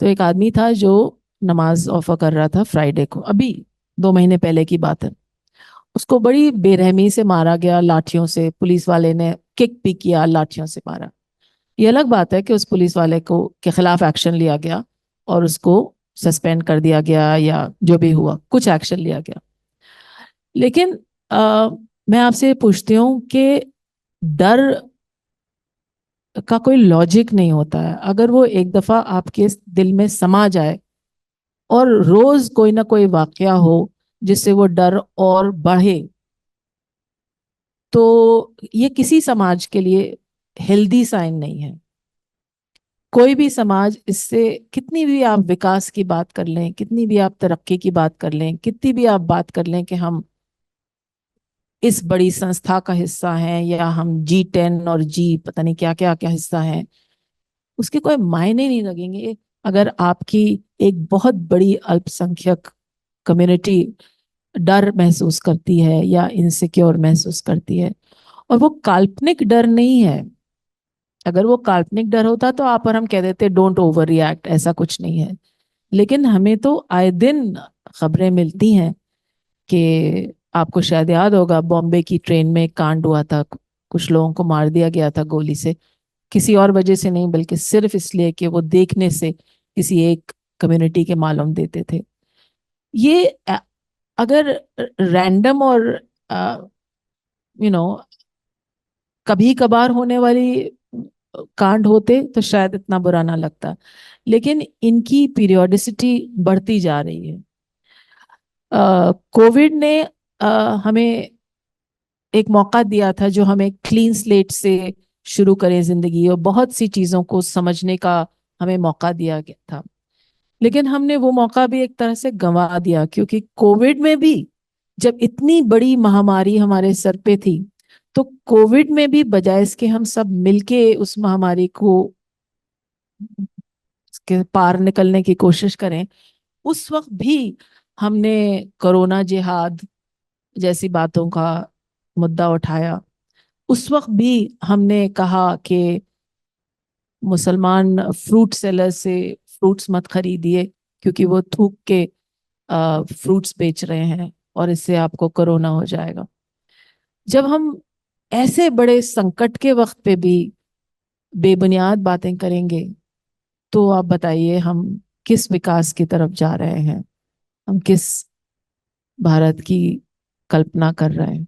तो एक आदमी था जो नमाज ऑफर कर रहा था फ्राइडे को, अभी 2 महीने पहले की बात है। उसको बड़ी बेरहमी से मारा गया लाठियों से, पुलिस वाले ने किक भी किया, लाठियों से मारा। ये अलग बात है कि उस पुलिस वाले को के खिलाफ एक्शन लिया गया और उसको सस्पेंड कर दिया गया, या जो भी हुआ कुछ एक्शन लिया गया। लेकिन मैं आपसे पूछती हूँ कि डर का कोई लॉजिक नहीं होता है। अगर वो एक दफा आपके दिल में समा जाए और रोज कोई ना कोई वाकया हो जिससे वो डर और बढ़े, तो ये किसी समाज के लिए हेल्दी साइन नहीं है। कोई भी समाज इससे, कितनी भी आप विकास की बात कर लें, कितनी भी आप तरक्की की बात कर लें, कितनी भी आप बात कर लें कि हम इस बड़ी संस्था का हिस्सा हैं या हम G10 और जी पता नहीं क्या क्या क्या हिस्सा हैं, उसके कोई मायने नहीं लगेंगे अगर आपकी एक बहुत बड़ी अल्पसंख्यक कम्युनिटी डर महसूस करती है या इनसिक्योर महसूस करती है। और वो काल्पनिक डर नहीं है। अगर वो काल्पनिक डर होता तो आप और हम कह देते डोंट ओवर रिएक्ट, ऐसा कुछ नहीं है। लेकिन हमें तो आए दिन खबरें मिलती हैं कि आपको शायद याद होगा, बॉम्बे की ट्रेन में एक कांड हुआ था, कुछ लोगों को मार दिया गया था गोली से, किसी और वजह से नहीं बल्कि सिर्फ इसलिए कि वो देखने से किसी एक कम्युनिटी के मालूम देते थे। ये अगर रैंडम और यू नो कभी कभार होने वाली कांड होते तो शायद इतना बुरा ना लगता, लेकिन इनकी पीरियोडिसिटी बढ़ती जा रही है। कोविड ने हमें एक मौका दिया था जो हमें क्लीन स्लेट से शुरू करें जिंदगी, और बहुत सी चीजों को समझने का हमें मौका दिया गया था। लेकिन हमने वो मौका भी एक तरह से गंवा दिया, क्योंकि कोविड में भी जब इतनी बड़ी महामारी हमारे सर पे थी, तो कोविड में भी बजाय इसके हम सब मिलके उस महामारी को के पार निकलने की कोशिश करें, उस वक्त भी हमने कोरोना जिहाद जैसी बातों का मुद्दा उठाया। उस वक्त भी हमने कहा कि मुसलमान फ्रूट सेलर से फ्रूट्स मत खरीदिए, क्योंकि वो थूक के फ्रूट्स बेच रहे हैं और इससे आपको कोरोना हो जाएगा। जब हम ऐसे बड़े संकट के वक्त पे भी बेबुनियाद बातें करेंगे, तो आप बताइए हम किस विकास की तरफ जा रहे हैं, हम किस भारत की कल्पना कर रहे हैं।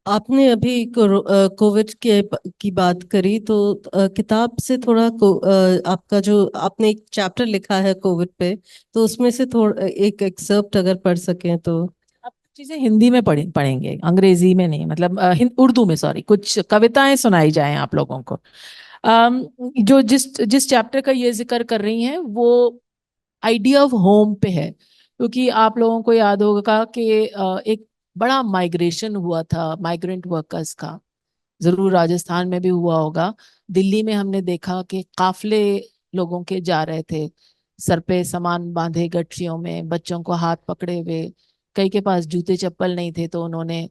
आपने अभी कोविड की बात करी, तो किताब से थोड़ा आपका जो आपने एक चैप्टर लिखा है कोविड पे, तो उसमें से थोड़ा एक एक्सर्प्ट अगर पढ़ सकें तो। आप चीजें हिंदी में पढ़ेंगे, अंग्रेजी में नहीं, मतलब उर्दू में, सॉरी, कुछ कविताएं सुनाई जाएं आप लोगों को। जो जिस जिस चैप्टर का ये जिक्र कर रही हैं वो आइडिया ऑफ होम पे है, क्योंकि आप लोगों को याद होगा कि एक बड़ा माइग्रेशन हुआ था माइग्रेंट वर्कर्स का, जरूर राजस्थान में भी हुआ होगा। दिल्ली में हमने देखा कि काफले लोगों के जा रहे थे, सर पे सामान बांधे गठरियों में, बच्चों को हाथ पकड़े हुए, कई के पास जूते चप्पल नहीं थे तो उन्होंने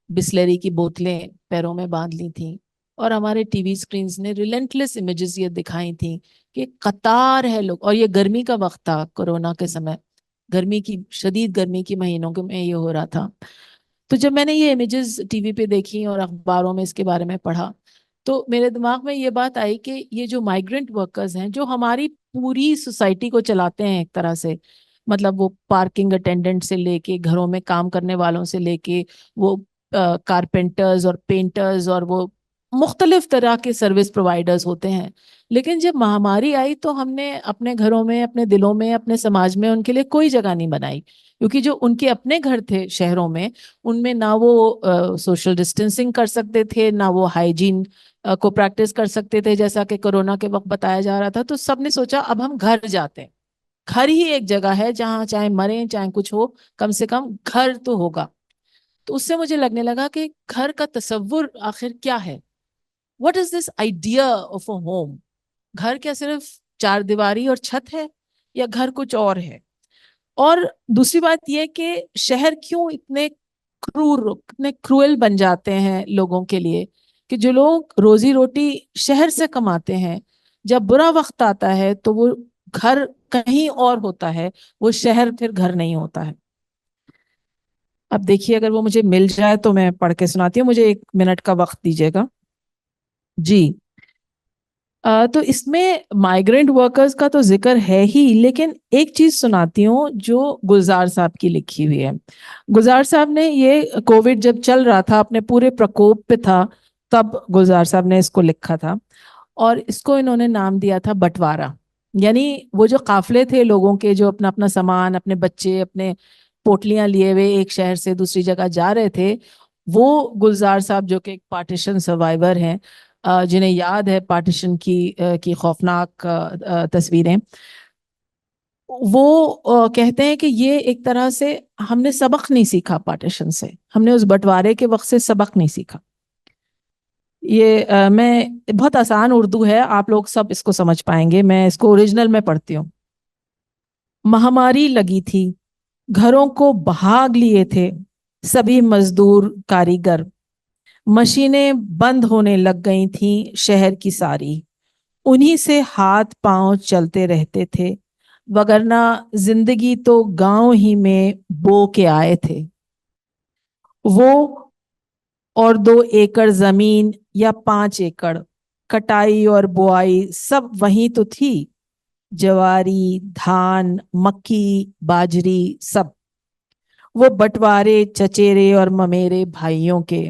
बिस्लरी की बोतलें पैरों में बांध ली थी। और हमारे टीवी स्क्रीन्स ने रिलेंटलेस इमेजेस ये दिखाई थी कि कतार है लोग, और ये गर्मी का वक्त था, कोरोना के समय, गर्मी की, शदीद गर्मी की महीनों में ये हो रहा था। तो जब मैंने ये इमेजेस टीवी पे देखी और अखबारों में इसके बारे में पढ़ा, तो मेरे दिमाग में ये बात आई कि ये जो माइग्रेंट वर्कर्स हैं जो हमारी पूरी सोसाइटी को चलाते हैं एक तरह से, मतलब वो पार्किंग अटेंडेंट से लेके घरों में काम करने वालों से लेके वो कारपेंटर्स और पेंटर्स और वो मुख्तलिफ तरह के सर्विस प्रोवाइडर्स होते हैं। लेकिन जब महामारी आई तो हमने अपने घरों में, अपने दिलों में, अपने समाज में उनके लिए कोई जगह नहीं बनाई, क्योंकि जो उनके अपने घर थे शहरों में, उनमें ना वो सोशल डिस्टेंसिंग कर सकते थे, ना वो हाइजीन को प्रैक्टिस कर सकते थे जैसा कि कोरोना के वक्त बताया जा रहा था। तो सबने सोचा अब हम घर जाते हैं, घर ही एक जगह है जहां चाहे मरें चाहे कुछ हो, कम से कम घर तो होगा। तो उससे मुझे लगने लगा कि घर का तस्वुर आखिर क्या है, what is this idea of a home. घर क्या सिर्फ चार दीवारी और छत है, या घर कुछ और है। और दूसरी बात यह कि शहर क्यों इतने क्रूर, इतने क्रूएल बन जाते हैं लोगों के लिए, कि जो लोग रोजी रोटी शहर से कमाते हैं, जब बुरा वक्त आता है तो वो घर कहीं और होता है, वो शहर फिर घर नहीं होता है। अब देखिए, अगर वो मुझे मिल जाए तो मैं पढ़ के सुनाती हूँ, मुझे 1 मिनट का वक्त दीजिएगा जी। तो इसमें माइग्रेंट वर्कर्स का तो जिक्र है ही, लेकिन एक चीज सुनाती हूँ जो गुलजार साहब की लिखी हुई है। गुलजार साहब ने ये, कोविड जब चल रहा था, अपने पूरे प्रकोप पे था, तब गुलजार साहब ने इसको लिखा था, और इसको इन्होंने नाम दिया था बंटवारा। यानी वो जो काफले थे लोगों के, जो अपना अपना सामान, अपने बच्चे, अपने पोटलियां लिए हुए एक शहर से दूसरी जगह जा रहे थे, वो गुलजार साहब जो कि एक पार्टीशन सर्वाइवर हैं, जिन्हें याद है पार्टीशन की खौफनाक तस्वीरें, वो कहते हैं कि ये एक तरह से हमने सबक नहीं सीखा पार्टीशन से, हमने उस बंटवारे के वक्त से सबक नहीं सीखा। ये मैं बहुत आसान उर्दू है, आप लोग सब इसको समझ पाएंगे, मैं इसको ओरिजिनल में पढ़ती हूँ। महामारी लगी थी, घरों को भाग लिए थे सभी मजदूर कारीगर, मशीनें बंद होने लग गई थीं शहर की सारी, उन्हीं से हाथ पांव चलते रहते थे, वगरना जिंदगी तो गांव ही में बो के आए थे। वो और 2 एकड़ जमीन या 5 एकड़, कटाई और बुआई सब वहीं तो थी, ज्वारी धान मक्की बाजरी सब। वो बंटवारे चचेरे और ममेरे भाइयों के,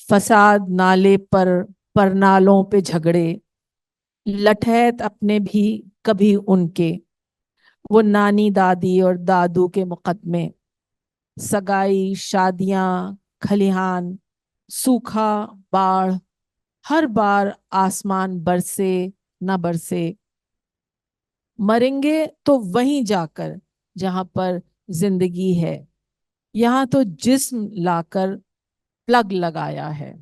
फसाद नाले पर परनालों पे झगड़े, लठैत अपने भी कभी उनके, वो नानी दादी और दादू के मुकदमे, सगाई शादियां खलिहान, सूखा बाढ़, हर बार आसमान बरसे न बरसे। मरेंगे तो वहीं जाकर जहां पर जिंदगी है, यहाँ तो जिस्म लाकर प्लग लगाया है।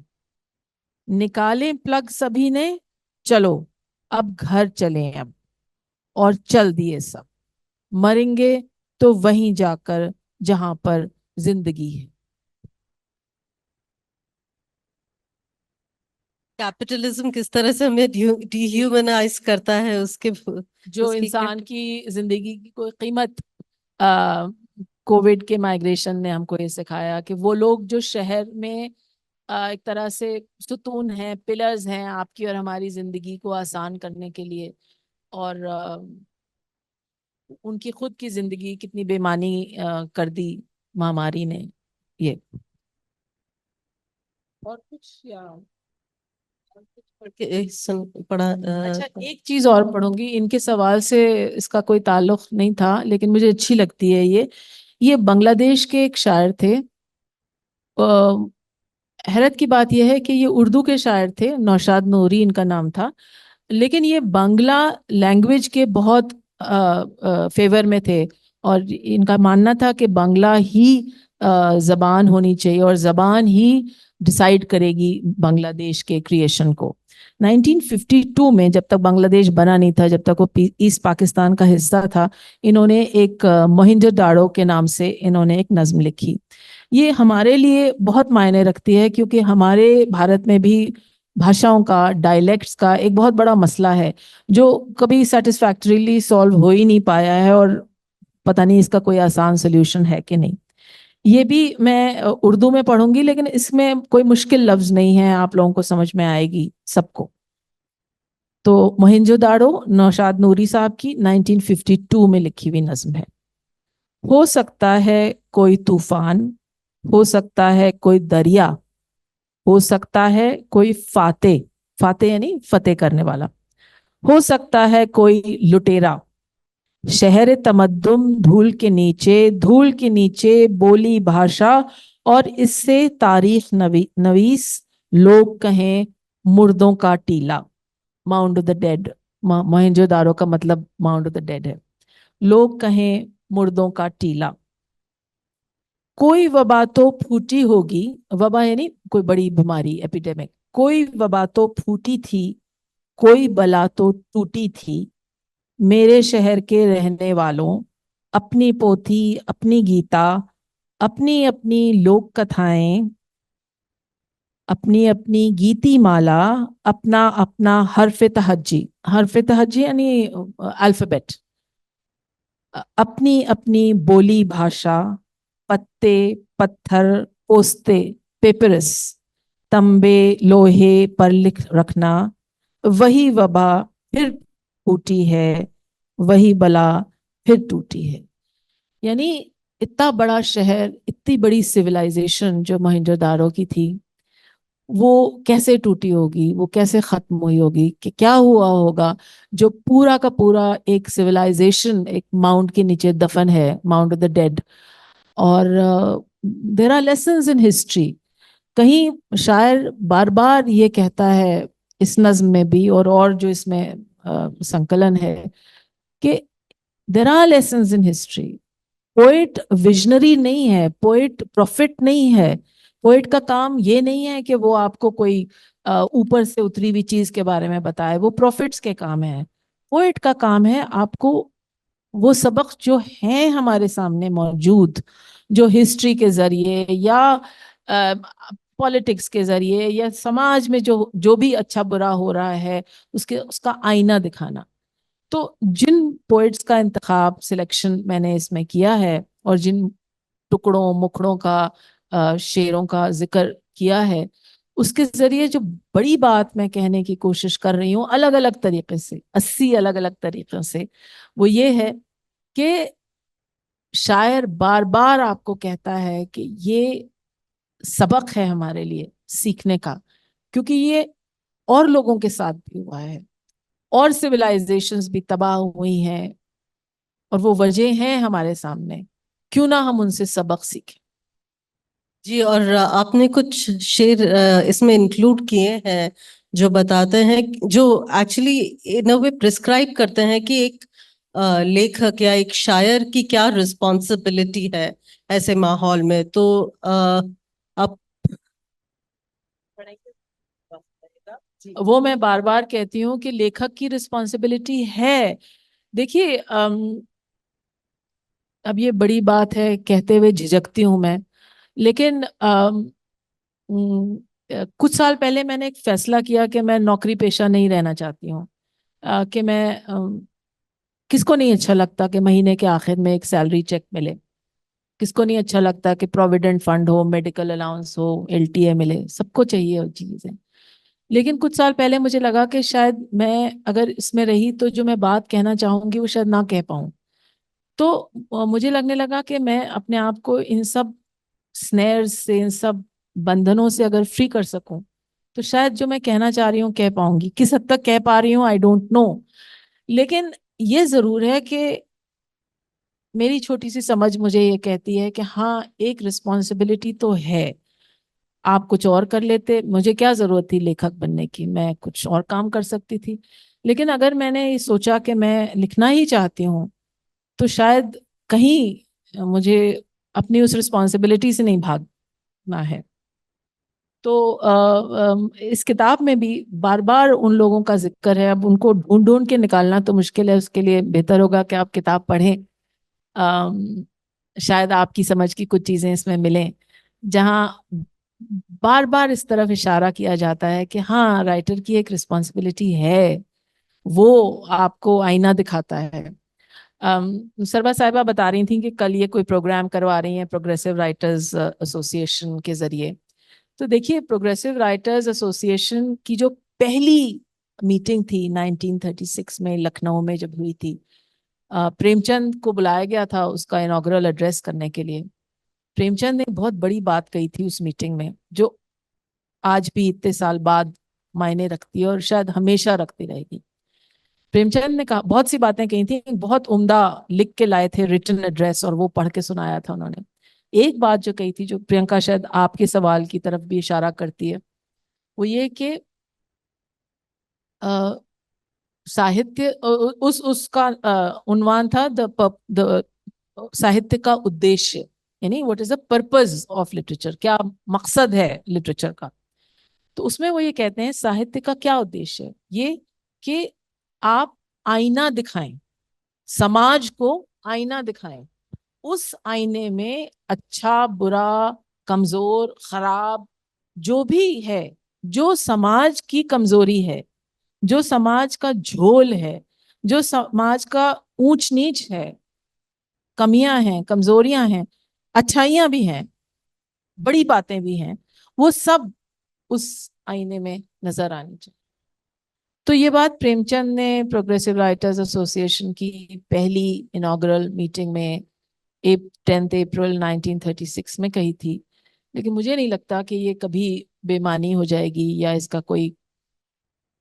निकालें प्लग सभी ने, चलो अब घर चलें अब, और चल दिए सब। मरेंगे तो वहीं जाकर जहां पर जिंदगी है। कैपिटलिज्म किस तरह से हमें डिह्यूमनाइज करता है, उसके जो उसकी इंसान की जिंदगी की कोई कीमत, कोविड के माइग्रेशन ने हमको ये सिखाया कि वो लोग जो शहर में एक तरह से सुतून हैं, पिलर्स हैं आपकी और हमारी जिंदगी को आसान करने के लिए, और उनकी खुद की जिंदगी कितनी बेमानी कर दी महामारी ने। ये और कुछ या पढ़ के पढ़ा अच्छा, एक चीज और पढ़ूंगी, इनके सवाल से इसका कोई ताल्लुक नहीं था लेकिन मुझे अच्छी लगती है ये बांग्लादेश के एक शायर थे। हैरत की बात यह है कि ये उर्दू के शायर थे, नौशाद नूरी इनका नाम था, लेकिन ये बांग्ला लैंग्वेज के बहुत फेवर में थे, और इनका मानना था कि बांग्ला ही जबान होनी चाहिए और जबान ही डिसाइड करेगी बांग्लादेश के क्रिएशन को। 1952 में, जब तक बांग्लादेश बना नहीं था, जब तक वो ईस्ट पाकिस्तान का हिस्सा था, इन्होंने एक मोहिंजोदाड़ो के नाम से इन्होंने एक नज्म लिखी। ये हमारे लिए बहुत मायने रखती है क्योंकि हमारे भारत में भी भाषाओं का, डायलेक्ट्स का एक बहुत बड़ा मसला है जो कभी सेटिस्फैक्टरीली सॉल्व हो ही नहीं पाया है, और पता नहीं इसका कोई आसान सोल्यूशन है कि नहीं। ये भी मैं उर्दू में पढ़ूंगी, लेकिन इसमें कोई मुश्किल लफ्ज नहीं है, आप लोगों को समझ में आएगी सबको। तो मोहिंजोदाड़ो नौशाद नूरी साहब की 1952 में लिखी हुई नज्म है। हो सकता है कोई तूफान, हो सकता है कोई दरिया, हो सकता है कोई फाते, फाते यानी फतेह करने वाला, हो सकता है कोई लुटेरा, शहर तमद्दुन धूल के नीचे, धूल के नीचे बोली भाषा, और इससे तारीख नवीस लोग कहें मुर्दों का टीला, mount of the dead. Mohenjodaro का मतलब माउंट ऑफ द डेड है। लोग कहें मुर्दों का टीला। कोई वबा तो फूटी होगी, वबा यानी कोई बड़ी बीमारी, एपिडेमिक, कोई वबा तो फूटी थी, कोई बला तो टूटी थी, मेरे शहर के रहने वालों, अपनी पोथी अपनी गीता, अपनी अपनी लोक कथाएं, अपनी अपनी गीती माला, अपना अपना हर्फ तहज्जी यानी अल्फाबेट, अपनी अपनी बोली भाषा, पत्ते पत्थर पोस्ते, पेपरस, तंबे लोहे पर लिख रखना, वही वबा फिर फूटी है, वही बला फिर टूटी है। यानी इतना बड़ा शहर, इतनी बड़ी सिविलाइजेशन जो मोहनजोदारो की थी, वो कैसे टूटी होगी, वो कैसे खत्म हुई होगी, कि क्या हुआ होगा जो पूरा का पूरा एक सिविलाइजेशन एक माउंट के नीचे दफन है, माउंट ऑफ द डेड। और there are lessons in history. कहीं शायर बार बार ये कहता है इस नज्म में भी और जो इसमें संकलन है कि there are lessons in history. Poet visionary नहीं है, पोएट प्रॉफिट नहीं है। पोएट का काम ये नहीं है कि वो आपको कोई ऊपर से उतरी हुई चीज के बारे में बताए, वो प्रॉफिट्स के काम है। पोएट का काम है आपको वो सबक जो हैं हमारे सामने मौजूद, जो हिस्ट्री के जरिए या पॉलिटिक्स के जरिए या समाज में जो जो भी अच्छा बुरा हो रहा है उसका आईना दिखाना। तो जिन पोएट्स का इंतखाब सिलेक्शन मैंने इसमें किया है और जिन टुकड़ों मुखड़ों का शेरों का जिक्र किया है, उसके जरिए जो बड़ी बात मैं कहने की कोशिश कर रही हूँ अलग अलग तरीके से, 80 अलग अलग तरीकों से, वो ये है कि शायर बार बार आपको कहता है कि ये सबक है हमारे लिए सीखने का, क्योंकि ये और लोगों के साथ भी हुआ है, और सिविलाइजेशंस भी तबाह हुई हैं, और वो वजह हैं हमारे सामने, क्यों ना हम उनसे सबक सीखें। जी, और आपने कुछ शेर इसमें इंक्लूड किए हैं जो बताते हैं, जो actually in a way prescribe करते हैं कि एक लेखक या एक शायर की क्या रिस्पॉन्सिबिलिटी है ऐसे माहौल में। तो आप वो मैं बार बार कहती हूँ कि लेखक की रिस्पॉन्सिबिलिटी है। देखिए अब ये बड़ी बात है, कहते हुए झिझकती हूँ मैं, लेकिन कुछ साल पहले मैंने एक फैसला किया कि मैं नौकरी पेशा नहीं रहना चाहती हूँ। कि मैं किसको नहीं अच्छा लगता कि महीने के आखिर में एक सैलरी चेक मिले, किसको नहीं अच्छा लगता कि प्रोविडेंट फंड हो, मेडिकल अलाउंस हो, एलटीए मिले, सबको चाहिए वो चीजें। लेकिन कुछ साल पहले मुझे लगा कि शायद मैं अगर इसमें रही तो जो मैं बात कहना चाहूंगी वो शायद ना कह पाऊं। तो मुझे लगने लगा कि मैं अपने आप को इन सब स्नेयर्स से, इन सब बंधनों से अगर फ्री कर सकूं तो शायद जो मैं कहना चाह रही हूँ कह पाऊंगी। किस हद तक कह पा रही हूँ आई डोंट नो, लेकिन ये जरूर है कि मेरी छोटी सी समझ मुझे ये कहती है कि हाँ, एक रिस्पॉन्सिबिलिटी तो है। आप कुछ और कर लेते, मुझे क्या जरूरत थी लेखक बनने की, मैं कुछ और काम कर सकती थी। लेकिन अगर मैंने ये सोचा कि मैं लिखना ही चाहती हूँ तो शायद कहीं मुझे अपनी उस रिस्पॉन्सिबिलिटी से नहीं भागना है। तो इस किताब में भी बार बार उन लोगों का जिक्र है। अब उनको ढूंढ ढूंढ के निकालना तो मुश्किल है, उसके लिए बेहतर होगा कि आप किताब पढ़ें। अम, शायद आपकी समझ की कुछ चीजें इसमें मिलें, जहाँ बार बार इस तरफ इशारा किया जाता है कि हाँ, राइटर की एक रिस्पॉन्सिबिलिटी है, वो आपको आईना दिखाता है। सरबा साहिबा बता रही थी कि कल ये कोई प्रोग्राम करवा रही हैं प्रोग्रेसिव राइटर्स एसोसिएशन के जरिए। तो देखिए, प्रोग्रेसिव राइटर्स एसोसिएशन की जो पहली मीटिंग थी 1936 में लखनऊ में जब हुई थी, प्रेमचंद को बुलाया गया था उसका इनॉग्रल एड्रेस करने के लिए। प्रेमचंद ने बहुत बड़ी बात कही थी उस मीटिंग में, जो आज भी इतने साल बाद मायने रखती है और शायद हमेशा रखती रहेगी। प्रेमचंद ने कहा, बहुत सी बातें कही थी, बहुत उम्दा लिख के लाए थे रिटन एड्रेस और वो पढ़ के सुनाया था उन्होंने। एक बात जो कही थी, जो प्रियंका शायद आपके सवाल की तरफ भी इशारा करती है, वो ये कि साहित्य उस उसका उन्वान था द साहित्य का उद्देश्य, यानी what is the purpose of literature, क्या मकसद है लिटरेचर का। तो उसमें वो ये कहते हैं साहित्य का क्या उद्देश्य है, ये कि आप आईना दिखाएं, समाज को आईना दिखाएं, उस आईने में अच्छा बुरा, कमजोर खराब जो भी है, जो समाज की कमजोरी है, जो समाज का झोल है, जो समाज का ऊंच नीच है, कमियां हैं, कमजोरियां हैं, अच्छाइयां भी हैं, बड़ी बातें भी हैं, वो सब उस आईने में नजर आनी चाहिए। तो ये बात प्रेमचंद ने प्रोग्रेसिव राइटर्स एसोसिएशन की पहली इनॉग्रल मीटिंग में 10 अप्रैल 1936 में कही थी। लेकिन मुझे नहीं लगता कि ये कभी बेमानी हो जाएगी या इसका कोई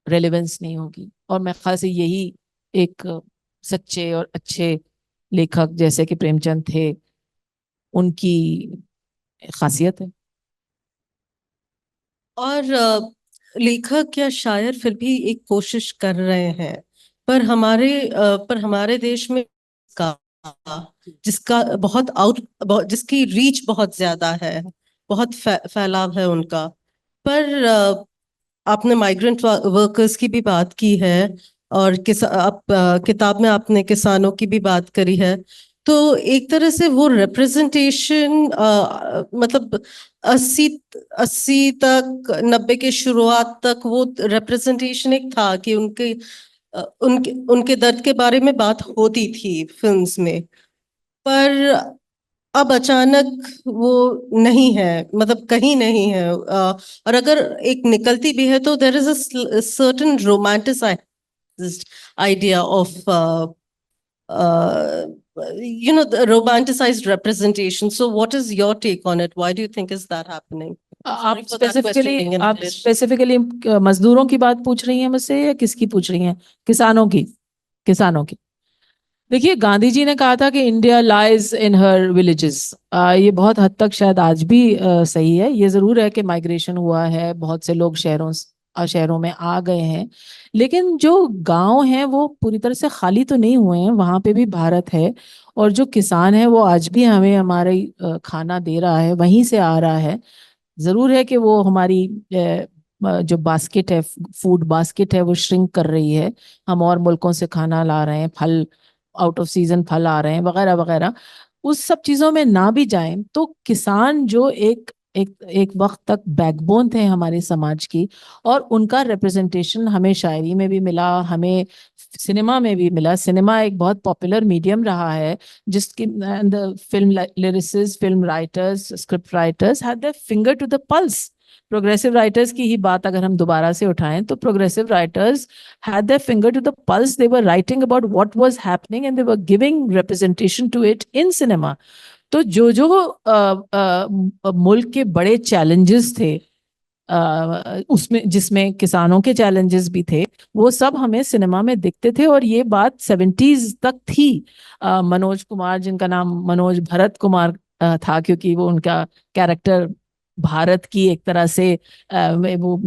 रेलेवेंस नहीं होगी। और मैं ख्याल से यही एक सच्चे और अच्छे लेखक जैसे कि प्रेमचंद थे, उनकी खासियत है। और लेखक या शायर फिर भी एक कोशिश कर रहे हैं, पर हमारे देश में का जिसका जिसकी रीच बहुत ज्यादा है, बहुत फैलाव है उनका। पर आपने माइग्रेंट वर्कर्स की भी बात की है, और किताब में आपने किसानों की भी बात करी है। तो एक तरह से वो रिप्रेजेंटेशन, मतलब 80 80 तक, 90 के शुरुआत तक वो रिप्रेजेंटेशन एक था कि उनके उनके दर्द के बारे में बात होती थी फिल्म्स में। पर अब अचानक वो नहीं है, मतलब कहीं नहीं है। और अगर एक निकलती भी है तो there is a certain romanticised idea of the romanticized representation. So what is your take on it? Why do you think is that happening? आप Sorry for that question being in English. Specifically मजदूरों की बात पूछ रही हैं मुझसे या किसकी पूछ रही हैं? किसानों की। किसानों की। देखिए, गांधी जी ने कहा था कि India lies in her villages. ये बहुत हद तक शायद आज भी सही है। ये जरूर है कि माइग्रेशन हुआ है, बहुत से लोग शहरों में आ गए हैं, लेकिन जो गांव हैं वो पूरी तरह से खाली तो नहीं हुए हैं, वहां पे भी भारत है। और जो किसान है वो आज भी हमें हमारे खाना दे रहा है, वहीं से आ रहा है। जरूर है कि वो हमारी जो बास्केट है, फूड बास्केट है, वो श्रिंक कर रही है। हम और मुल्कों से खाना ला रहे हैं, फल आउट ऑफ सीजन फल आ रहे हैं, वगैरह वगैरह। उस सब चीजों में ना भी जाएं तो किसान जो एक एक एक वक्त तक बैकबोन थे हमारे समाज की, और उनका रिप्रेजेंटेशन हमें शायरी में भी मिला, हमें सिनेमा में भी मिला। सिनेमा एक बहुत पॉपुलर मीडियम रहा है जिसकी film lyricist, film writers, script writers had their finger to the pulse. Progressive writers की ही बात अगर हम दोबारा से उठाएं तो progressive writers had their finger to the pulse. They were writing about what was happening and they were giving representation to it in cinema. तो जो मुल्क के बड़े चैलेंजेस थे, उसमें जिसमें किसानों के चैलेंजेस भी थे, वो सब हमें सिनेमा में दिखते थे। और ये बात 70s तक थी। मनोज कुमार, जिनका नाम मनोज भरत कुमार था, क्योंकि वो उनका कैरेक्टर भारत की एक तरह से वो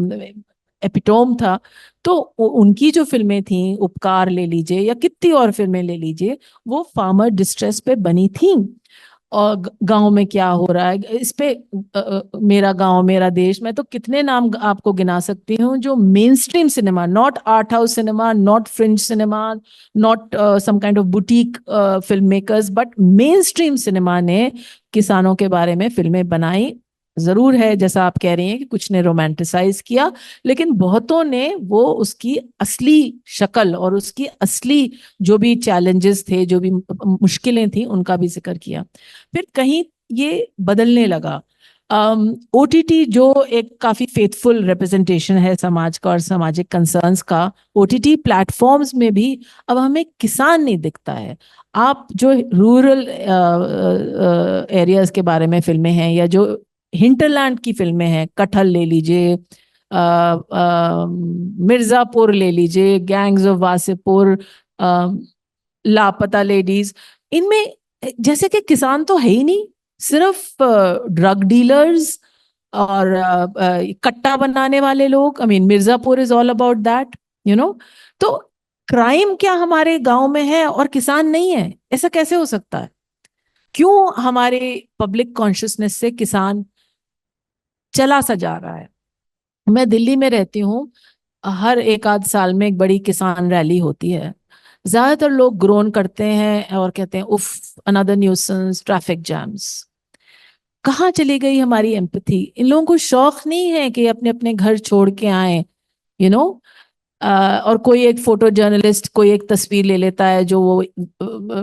एपिटोम था। तो उनकी जो फिल्में थी, उपकार ले लीजिए या कितनी और फिल्में ले लीजिए, वो फार्मर डिस्ट्रेस पे बनी थी। और गांव में क्या हो रहा है इस पे, मेरा गांव मेरा देश, मैं तो कितने नाम आपको गिना सकती हूँ जो main stream cinema, not art house cinema, not fringe cinema, not some kind of boutique film makers, but main stream cinema ने किसानों के बारे में फिल्में बनाई। जरूर है जैसा आप कह रही हैं कि कुछ ने रोमांटिसाइज किया, लेकिन बहुतों ने वो उसकी असली शक्ल और उसकी असली जो भी चैलेंजेस थे, जो भी मुश्किलें थी, उनका भी जिक्र किया। फिर कहीं ये बदलने लगा। ओटीटी जो एक काफी फेथफुल रिप्रेजेंटेशन है समाज का और सामाजिक कंसर्न्स का, ओटीटी प्लेटफॉर्म्स में भी अब हमें किसान नहीं दिखता है। आप जो रूरल एरियाज के बारे में फिल्में हैं या जो हिंटरलैंड की फिल्में हैं, कटहल ले लीजिए, मिर्जापुर ले लीजिए, गैंग्स ऑफ वासेपुर, लापता लेडीज, इनमें जैसे कि किसान तो है ही नहीं, सिर्फ ड्रग डीलर्स और कट्टा बनाने वाले लोग। I mean Mirzapur is all about that, you know. तो क्राइम क्या हमारे गांव में है और किसान नहीं है? ऐसा कैसे हो सकता है? क्यों हमारे पब्लिक कॉन्शियसनेस से किसान चला सा जा रहा है? मैं दिल्ली में रहती हूँ, हर एक आध साल में एक बड़ी किसान रैली होती है। ज्यादातर लोग ग्रोन करते हैं और कहते हैं उफ, अनदर न्यूसेंस, ट्रैफिक जैम्स। कहाँ चली गई हमारी एम्पैथी? इन लोगों को शौक नहीं है कि अपने अपने घर छोड़ के आए, यू नो। और कोई एक फोटो जर्नलिस्ट कोई एक तस्वीर ले लेता है जो वो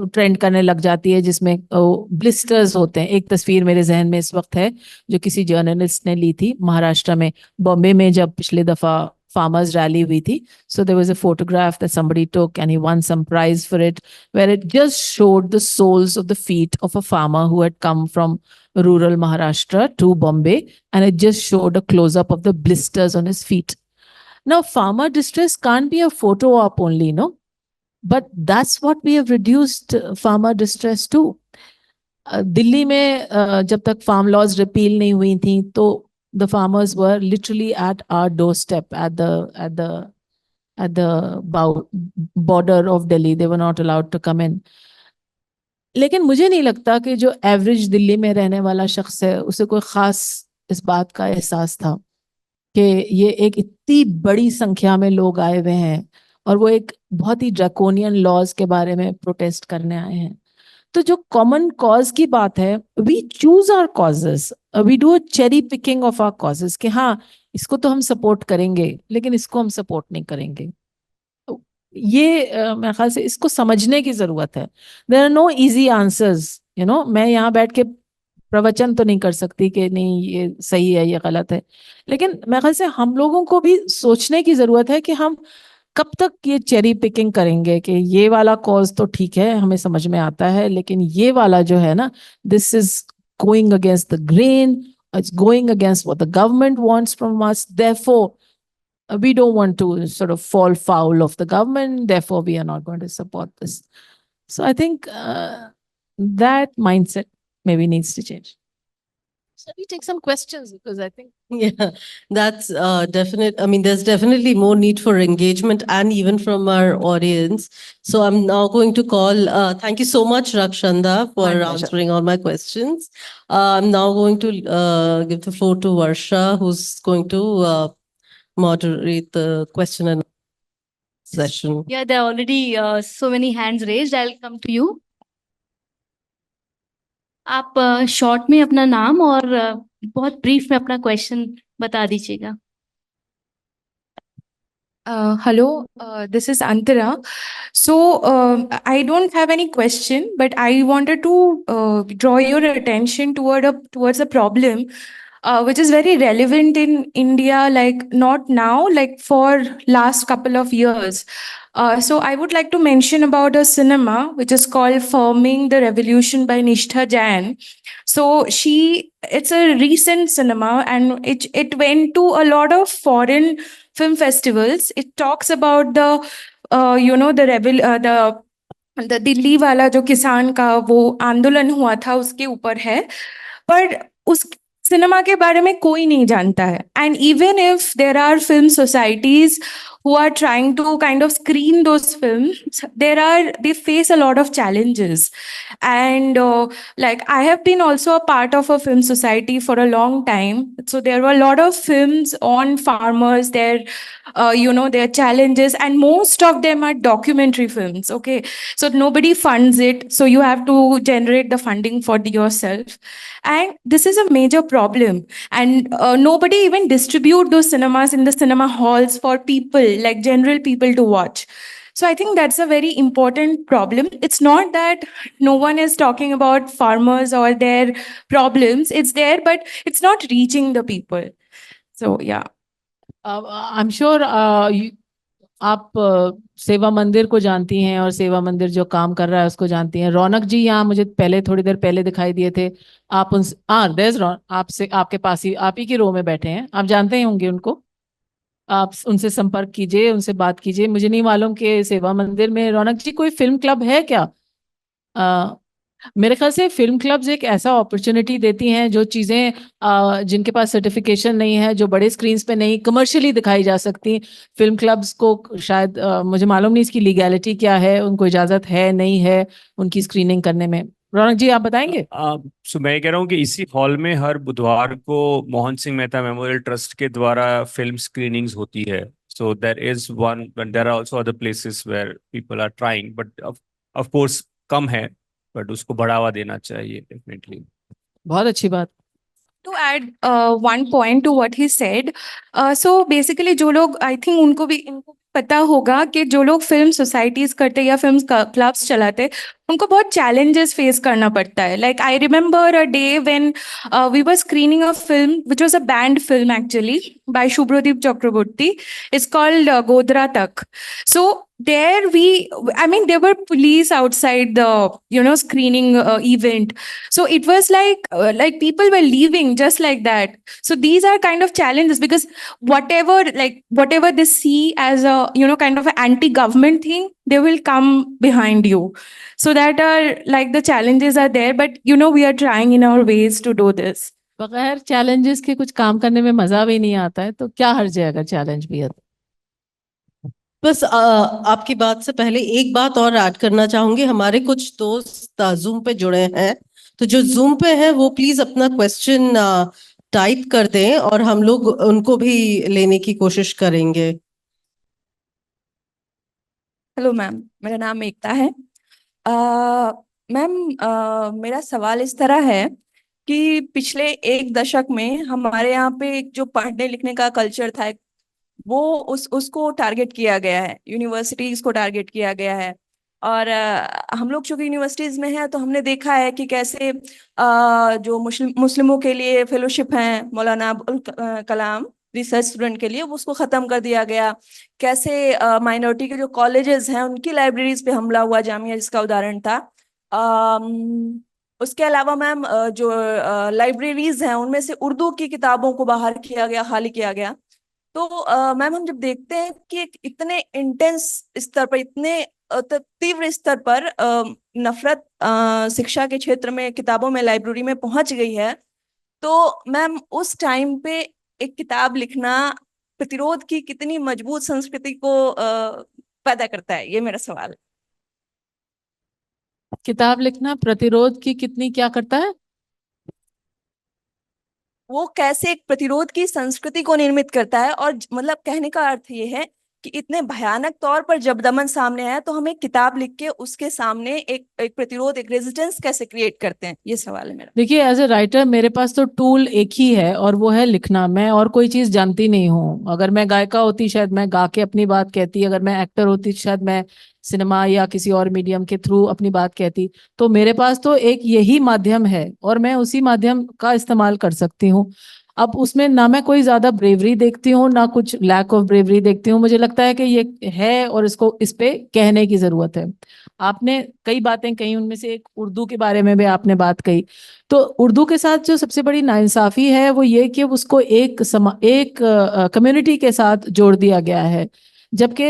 ट्रेंड करने लग जाती है, जिसमें ब्लिस्टर्स होते हैं। एक तस्वीर मेरे जहन में इस वक्त है जो किसी जर्नलिस्ट ने ली थी महाराष्ट्र में, बॉम्बे में, जब पिछले दफा farmers rally हुई थी. So there was a photograph that somebody took and he won some prize for it, where it just showed the soles of the feet of a farmer who had come from rural Maharashtra to Bombay, and it just showed a close-up of the blisters on his feet. Now, farmer distress can't be a photo op only, no? But that's what we have reduced farmer distress to. Delhi में जब तक farm laws repeal नहीं हुई थी तो the farmers were literally at our door step at the border of Delhi. They were not allowed to come in. लेकिन मुझे नहीं लगता कि जो एवरेज दिल्ली में रहने वाला शख्स है उसे कोई खास इस बात का एहसास था कि ये एक इतनी बड़ी संख्या में लोग आए हुए हैं और वो एक बहुत ही ड्रैकोनियन लॉज के बारे में प्रोटेस्ट करने आए हैं। तो जो कॉमन कॉज की बात है, we choose our causes, we do cherry picking of our causes कि हाँ इसको तो हम सपोर्ट करेंगे लेकिन इसको हम सपोर्ट नहीं करेंगे। तो ये मेरे ख्याल से इसको समझने की जरूरत है। There are no easy answers, मैं यहाँ बैठ के प्रवचन तो नहीं कर सकती कि नहीं ये सही है ये गलत है, लेकिन मेरे ख्याल से हम लोगों को भी सोचने की जरूरत है कि हम कब तक ये चेरी पिकिंग करेंगे कि ये वाला कॉज तो ठीक है हमें समझ में आता है लेकिन ये वाला जो है ना, this is going against the grain, it's going against what the government wants from us, therefore we don't want to sort of fall foul of the government, therefore we are not going to support this. So I think that mindset maybe needs to change. So we take some questions because I think Yeah, that's definite. I mean, there's definitely more need for engagement and even from our audience. So I'm now going to call, thank you so much, Rakshanda, for My pleasure. answering all my questions. I'm now going to give the floor to Varsha, who's going to moderate the question and session. Yeah, there are already so many hands raised. I'll come to you. आप short में अपना नाम और बहुत brief में अपना question बता दीजिएगा। Hello, this is Antara. So, I don't have any question, but I wanted to draw your attention towards a problem which is very relevant in India, like not now, like for last couple of years. So I would like to mention about a cinema which is called Forming the Revolution by Nishtha Jain. So it's a recent cinema and it went to a lot of foreign film festivals. It talks about the Delhi वाला जो किसान का वो आंदोलन हुआ था उसके ऊपर है, पर उस सिनेमा के बारे में कोई नहीं जानता है. And even if there are film societies who are trying to kind of screen those films, they face a lot of challenges. And like I have been also a part of a film society for a long time. So there were a lot of films on farmers, their challenges, and most of them are documentary films. Okay. So nobody funds it. So you have to generate the funding for yourself. And this is a major problem. And nobody even distribute those cinemas in the cinema halls for people, like general people to watch. So I think that's a very important problem. It's not that no one is talking about farmers or their problems. It's there, but it's not reaching the people. So yeah. I'm sure आप सेवा मंदिर को जानती हैं और सेवा मंदिर जो काम कर रहा है उसको जानती हैं। रौनक जी यहाँ मुझे थोड़ी देर पहले दिखाई दिए थे। आप उनसे आपसे आपके पास ही आप ही की रो में बैठे हैं, आप जानते ही होंगे उनको। आप उनसे संपर्क कीजिए, उनसे बात कीजिए। मुझे नहीं मालूम कि सेवा मंदिर में रौनक जी कोई फिल्म क्लब है क्या? मेरे ख्याल से फिल्म क्लब्स एक ऐसा अपॉर्चुनिटी देती हैं जो चीज़ें जिनके पास सर्टिफिकेशन नहीं है, जो बड़े स्क्रीन्स पे नहीं कमर्शियली दिखाई जा सकती, फिल्म क्लब्स को शायद मुझे मालूम नहीं इसकी लीगैलिटी क्या है, उनको इजाज़त है नहीं है उनकी स्क्रीनिंग करने में। रौनक जी आप बताएंगे? सो मैं कह रहा हूँ कि इसी हॉल में हर बुधवार को मोहन सिंह मेहता मेमोरियल ट्रस्ट के द्वारा फिल्म स्क्रीनिंग्स होती है। So there is one, there are also other places where people are trying, but of course कम है, बट उसको बढ़ावा देना चाहिए डेफिनेटली। बहुत अच्छी बात। To add one point to what he said, so basically जो लोग I think इनको पता होगा कि जो लोग फिल्म सोसाइटीज करते या फिल्म क्लब्स चलाते उनको बहुत challenges face करना पड़ता है. Like I remember a day when we were screening a film which was a banned film actually by Shubhradeep Chakraborty. It's called Godra Tak. So there there were police outside the screening event. So it was like people were leaving just like that. So these are kind of challenges, because whatever they see as a kind of an anti-government thing, they will come behind you. So that are like the challenges are there, but we are trying in our ways to do this. बगैर challenges के कुछ काम करने में मजा भी नहीं आता है, तो क्या हर्ज है अगर चैलेंज भी है तो? बस आपकी बात से पहले एक बात और ऐड करना चाहूंगी। हमारे कुछ दोस्त जूम पे जुड़े हैं, तो जो जूम पे है वो प्लीज अपना क्वेश्चन टाइप कर दें और हम लोग उनको भी लेने की कोशिश करेंगे। हेलो मैम, मेरा नाम एकता है। मैम, मेरा सवाल इस तरह है कि पिछले एक दशक में हमारे यहाँ पे जो पढ़ने लिखने का कल्चर था, वो उसको टारगेट किया गया है, यूनिवर्सिटीज को टारगेट किया गया है। और हम लोग चूंकि यूनिवर्सिटीज में हैं, तो हमने देखा है कि कैसे जो मुस्लिमों के लिए फेलोशिप हैं, मौलाना अबुल कलाम रिसर्च स्टूडेंट के लिए, वो उसको खत्म कर दिया गया। कैसे माइनॉरिटी के जो कॉलेजेस हैं उनकी लाइब्रेरीज पे हमला हुआ, जामिया जिसका उदाहरण था। उसके अलावा मैम, जो लाइब्रेरीज हैं उनमें से उर्दू की किताबों को बाहर किया गया, खाली किया गया। तो मैम, हम जब देखते हैं कि एक इतने इंटेंस स्तर पर, इतने तीव्र स्तर पर नफरत शिक्षा के क्षेत्र में, किताबों में, लाइब्रेरी में पहुंच गई है, तो मैम उस टाइम पे एक किताब लिखना प्रतिरोध की कितनी मजबूत संस्कृति को पैदा करता है, ये मेरा सवाल है। किताब लिखना प्रतिरोध की कितनी क्या करता है? वो कैसे एक प्रतिरोध की संस्कृति को निर्मित करता है, और मतलब कहने का अर्थ ये है कि इतने भयानक तौर पर जब दमन सामने आया, तो हमें किताब लिख के उसके सामने एक प्रतिरोध, एक रेजिस्टेंस कैसे क्रिएट करते हैं, ये सवाल है मेरा। देखिए, एज ए राइटर मेरे पास तो टूल एक ही है, और वो है लिखना। मैं और कोई चीज जानती नहीं हूँ। अगर मैं गायिका होती शायद मैं गा के अपनी बात कहती, अगर मैं एक्टर होती शायद मैं सिनेमा या किसी और मीडियम के थ्रू अपनी बात कहती। तो मेरे पास तो एक यही माध्यम है और मैं उसी माध्यम का इस्तेमाल कर सकती हूँ। अब उसमें ना मैं कोई ज्यादा ब्रेवरी देखती हूँ, ना कुछ लैक ऑफ ब्रेवरी देखती हूँ। मुझे लगता है कि ये है और इसको इस पे कहने की जरूरत है। आपने कई बातें कही, उनमें से एक उर्दू के बारे में भी आपने बात कही। तो उर्दू के साथ जो सबसे बड़ी नाइंसाफी है वो ये कि उसको एक कम्युनिटी के साथ जोड़ दिया गया है, जबकि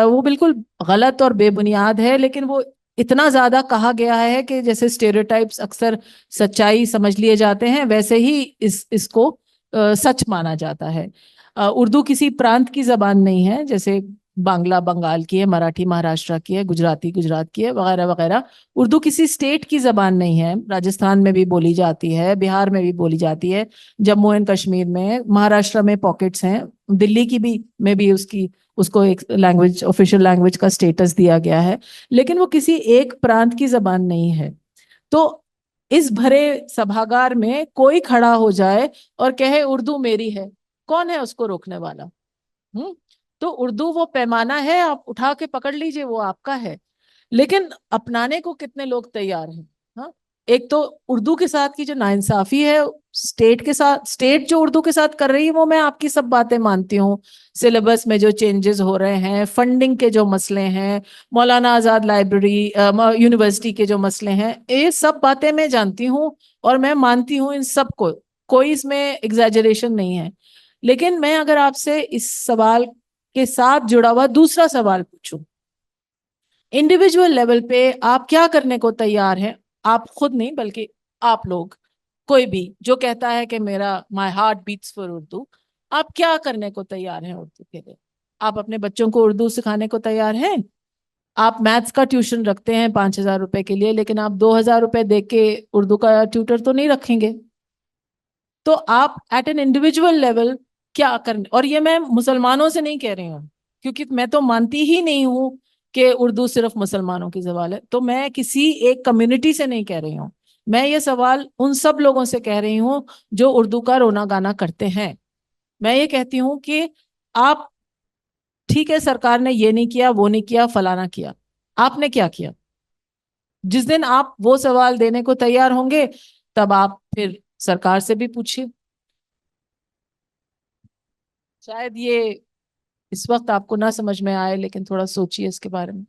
वो बिल्कुल गलत और बेबुनियाद है। लेकिन वो इतना ज्यादा कहा गया है कि जैसे स्टेरियोटाइप्स अक्सर सच्चाई समझ लिए जाते हैं, वैसे ही इसको सच माना जाता है। उर्दू किसी प्रांत की जबान नहीं है, जैसे बांग्ला बंगाल की है, मराठी महाराष्ट्र की है, गुजराती गुजरात की है, वगैरह वगैरह। उर्दू किसी स्टेट की जबान नहीं है। राजस्थान में भी बोली जाती है, बिहार में भी बोली जाती है, जम्मू एंड कश्मीर में, महाराष्ट्र में पॉकेट्स हैं, दिल्ली की भी में भी उसको एक लैंग्वेज, ऑफिशियल लैंग्वेज का स्टेटस दिया गया है। लेकिन वो किसी एक प्रांत की जबान नहीं है। तो इस भरे सभागार में कोई खड़ा हो जाए और कहे उर्दू मेरी है, कौन है उसको रोकने वाला? तो उर्दू वो पैमाना है, आप उठा के पकड़ लीजिए, वो आपका है। लेकिन अपनाने को कितने लोग तैयार हैं? हाँ, एक तो उर्दू के साथ की जो नाइंसाफी है, स्टेट जो उर्दू के साथ कर रही है, वो मैं आपकी सब बातें मानती हूँ। सिलेबस में जो चेंजेस हो रहे हैं, फंडिंग के जो मसले हैं, मौलाना आजाद लाइब्रेरी यूनिवर्सिटी के जो मसले हैं, ये सब बातें मैं जानती हूँ और मैं मानती हूँ इन सब को। कोई इसमें एग्जैजरेशन नहीं है। लेकिन मैं अगर आपसे इस सवाल के साथ जुड़ा हुआ दूसरा सवाल पूछूं, इंडिविजुअल लेवल पे आप क्या करने को तैयार हैं? आप खुद नहीं, बल्कि आप लोग, कोई भी जो कहता है कि मेरा my heart beats for Urdu, आप क्या करने को तैयार हैं उर्दू के लिए? आप अपने बच्चों को उर्दू सिखाने को तैयार हैं? आप मैथ्स का ट्यूशन रखते हैं 5,000 रुपए के लिए, लेकिन आप 2,000 रुपए दे के उर्दू का ट्यूटर तो नहीं रखेंगे। तो आप एट एन इंडिविजुअल लेवल क्या करने, और ये मैं मुसलमानों से नहीं कह रही हूँ, क्योंकि मैं तो मानती ही नहीं हूँ कि उर्दू सिर्फ मुसलमानों की जबान है। तो मैं किसी एक कम्युनिटी से नहीं कह रही हूँ, मैं ये सवाल उन सब लोगों से कह रही हूँ जो उर्दू का रोना गाना करते हैं। मैं ये कहती हूँ कि आप, ठीक है, सरकार ने ये नहीं किया, वो नहीं किया, फलाना किया, आपने क्या किया? जिस दिन आप वो सवाल देने को तैयार होंगे, तब आप फिर सरकार से भी पूछिए। शायद ये इस वक्त आपको ना समझ में आए, लेकिन थोड़ा सोचिए इसके बारे में।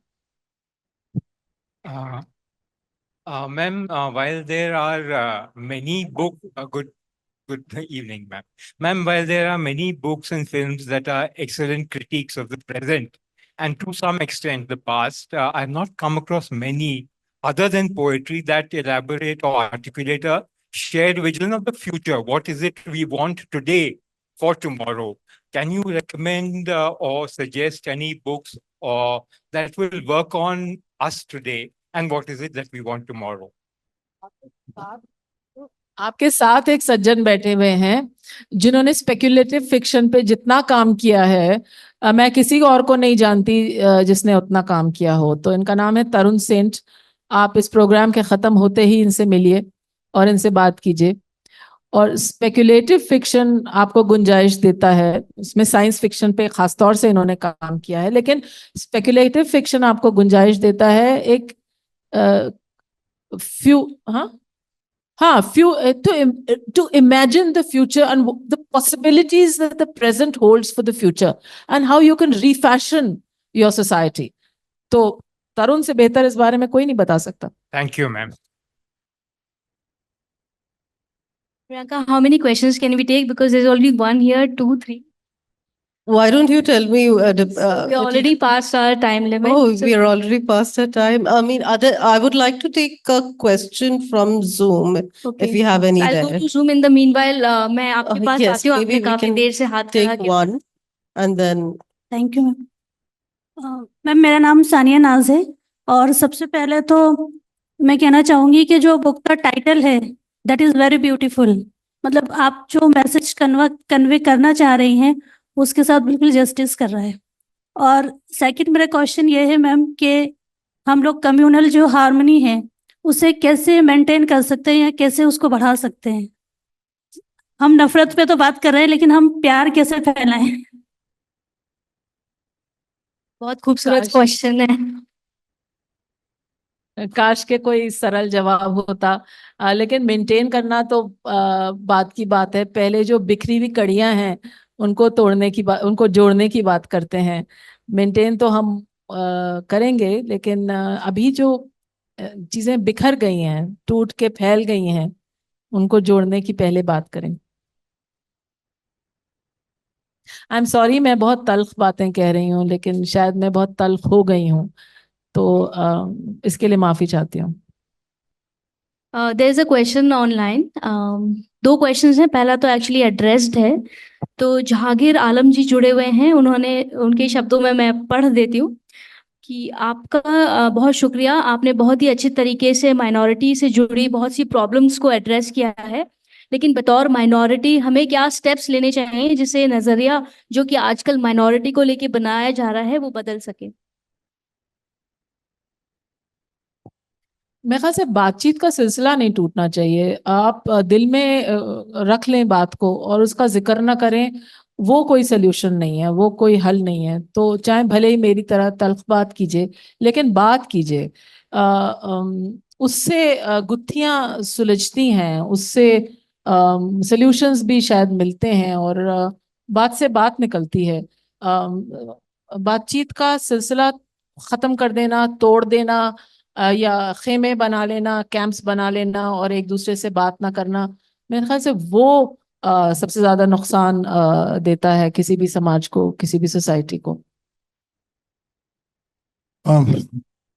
Uh, ma'am, while there are many good evening, ma'am. Ma'am, while there are many books and films that are excellent critiques of the present and to some extent the past, I've not come across many other than poetry that elaborate or articulate a shared vision of the future. What is it we want today for tomorrow? Can you recommend or suggest any books or that will work on us today? And what is it that we want tomorrow? आपके साथ एक सज्जन बैठे हुए हैं जिन्होंने speculative fiction पे जितना काम किया है, मैं किसी और को नहीं जानती जिसने उतना काम किया हो। तो इनका नाम है तरुण सेंट। आप इस प्रोग्राम के खत्म होते ही इनसे मिलिए और इनसे बात कीजिए। और स्पेक्युलेटिव फिक्शन आपको गुंजाइश देता है, इसमें साइंस फिक्शन पे खासतौर से इन्होंने काम किया है, लेकिन स्पेक्युलेटिव फिक्शन आपको गुंजाइश देता है एक few to imagine the future and the possibilities that the present holds for the future and how you can refashion your society. तो तरुण से बेहतर इस बारे में कोई नहीं बता सकता। Thank you, ma'am. Priyanka, how many questions can we take? Because there's only one here, 2, 3. Why don't you tell me? We already passed our time limit. Oh, so- we are already past our time. I mean, I would like to take a question from Zoom, Okay. if you have any I'll go there. to Zoom in the meanwhile. मैं आपके पास Yes, आती हूँ, maybe आपने we काफी can देर से हाथ खड़ा Take किया। one, and then thank you ma'am. Ma'am, मेरा नाम सानिया नाज है और सबसे पहले तो मैं कहना चाहूँगी कि जो बुक का टाइटल है दैट इज़ वेरी ब्यूटीफुल। मतलब आप जो मैसेज कन्वे करना चाह रही हैं उसके साथ बिल्कुल जस्टिस कर रहा है। और सेकंड मेरा क्वेश्चन ये है मैम कि हम लोग कम्युनल जो हार्मनी है उसे कैसे मेंटेन कर सकते हैं या कैसे उसको बढ़ा सकते हैं? हम नफरत पे तो बात कर रहे हैं लेकिन हम प्यार कैसे फैलाएं? बहुत खूबसूरत काश। क्वेश्चन है। काश के कोई सरल जवाब होता, लेकिन मेंटेन करना तो बात की बात है। पहले जो बिखरी हुई कड़ियां हैं उनको तोड़ने की बात, उनको जोड़ने की बात करते हैं। मेंटेन तो हम करेंगे, लेकिन अभी जो चीजें बिखर गई हैं, टूट के फैल गई हैं, उनको जोड़ने की पहले बात करें। आई एम सॉरी, मैं बहुत तल्ख बातें कह रही हूँ, लेकिन शायद मैं बहुत तल्ख हो गई हूँ, तो इसके लिए माफी चाहती हूँ। There is a question online. 2 questions हैं। पहला तो एक्चुअली एड्रेस्ड है, तो जहांगीर आलम जी जुड़े हुए हैं, उन्होंने उनके शब्दों में मैं पढ़ देती हूँ कि आपका बहुत शुक्रिया, आपने बहुत ही अच्छे तरीके से माइनॉरिटी से जुड़ी बहुत सी प्रॉब्लम्स को एड्रेस किया है, लेकिन बतौर माइनॉरिटी हमें क्या स्टेप्स लेने चाहिए जिससे नजरिया जो कि आजकल माइनॉरिटी को लेके बनाया जा रहा है वो बदल सके? मेरे ख्याल से बातचीत का सिलसिला नहीं टूटना चाहिए। आप दिल में रख लें बात को और उसका जिक्र ना करें, वो कोई सोल्यूशन नहीं है, वो कोई हल नहीं है। तो चाहे भले ही मेरी तरह तल्ख बात कीजिए, लेकिन बात कीजिए। उससे गुत्थियां सुलझती हैं, उससे सॉल्यूशंस भी शायद मिलते हैं, और बात से बात निकलती है। बातचीत का सिलसिला खत्म कर देना, तोड़ देना, या खेमे बना लेना, कैंप्स बना लेना और एक दूसरे से बात ना करना, मेरे ख्याल से वो सबसे ज्यादा नुकसान देता है किसी भी समाज को, किसी भी सोसाइटी को।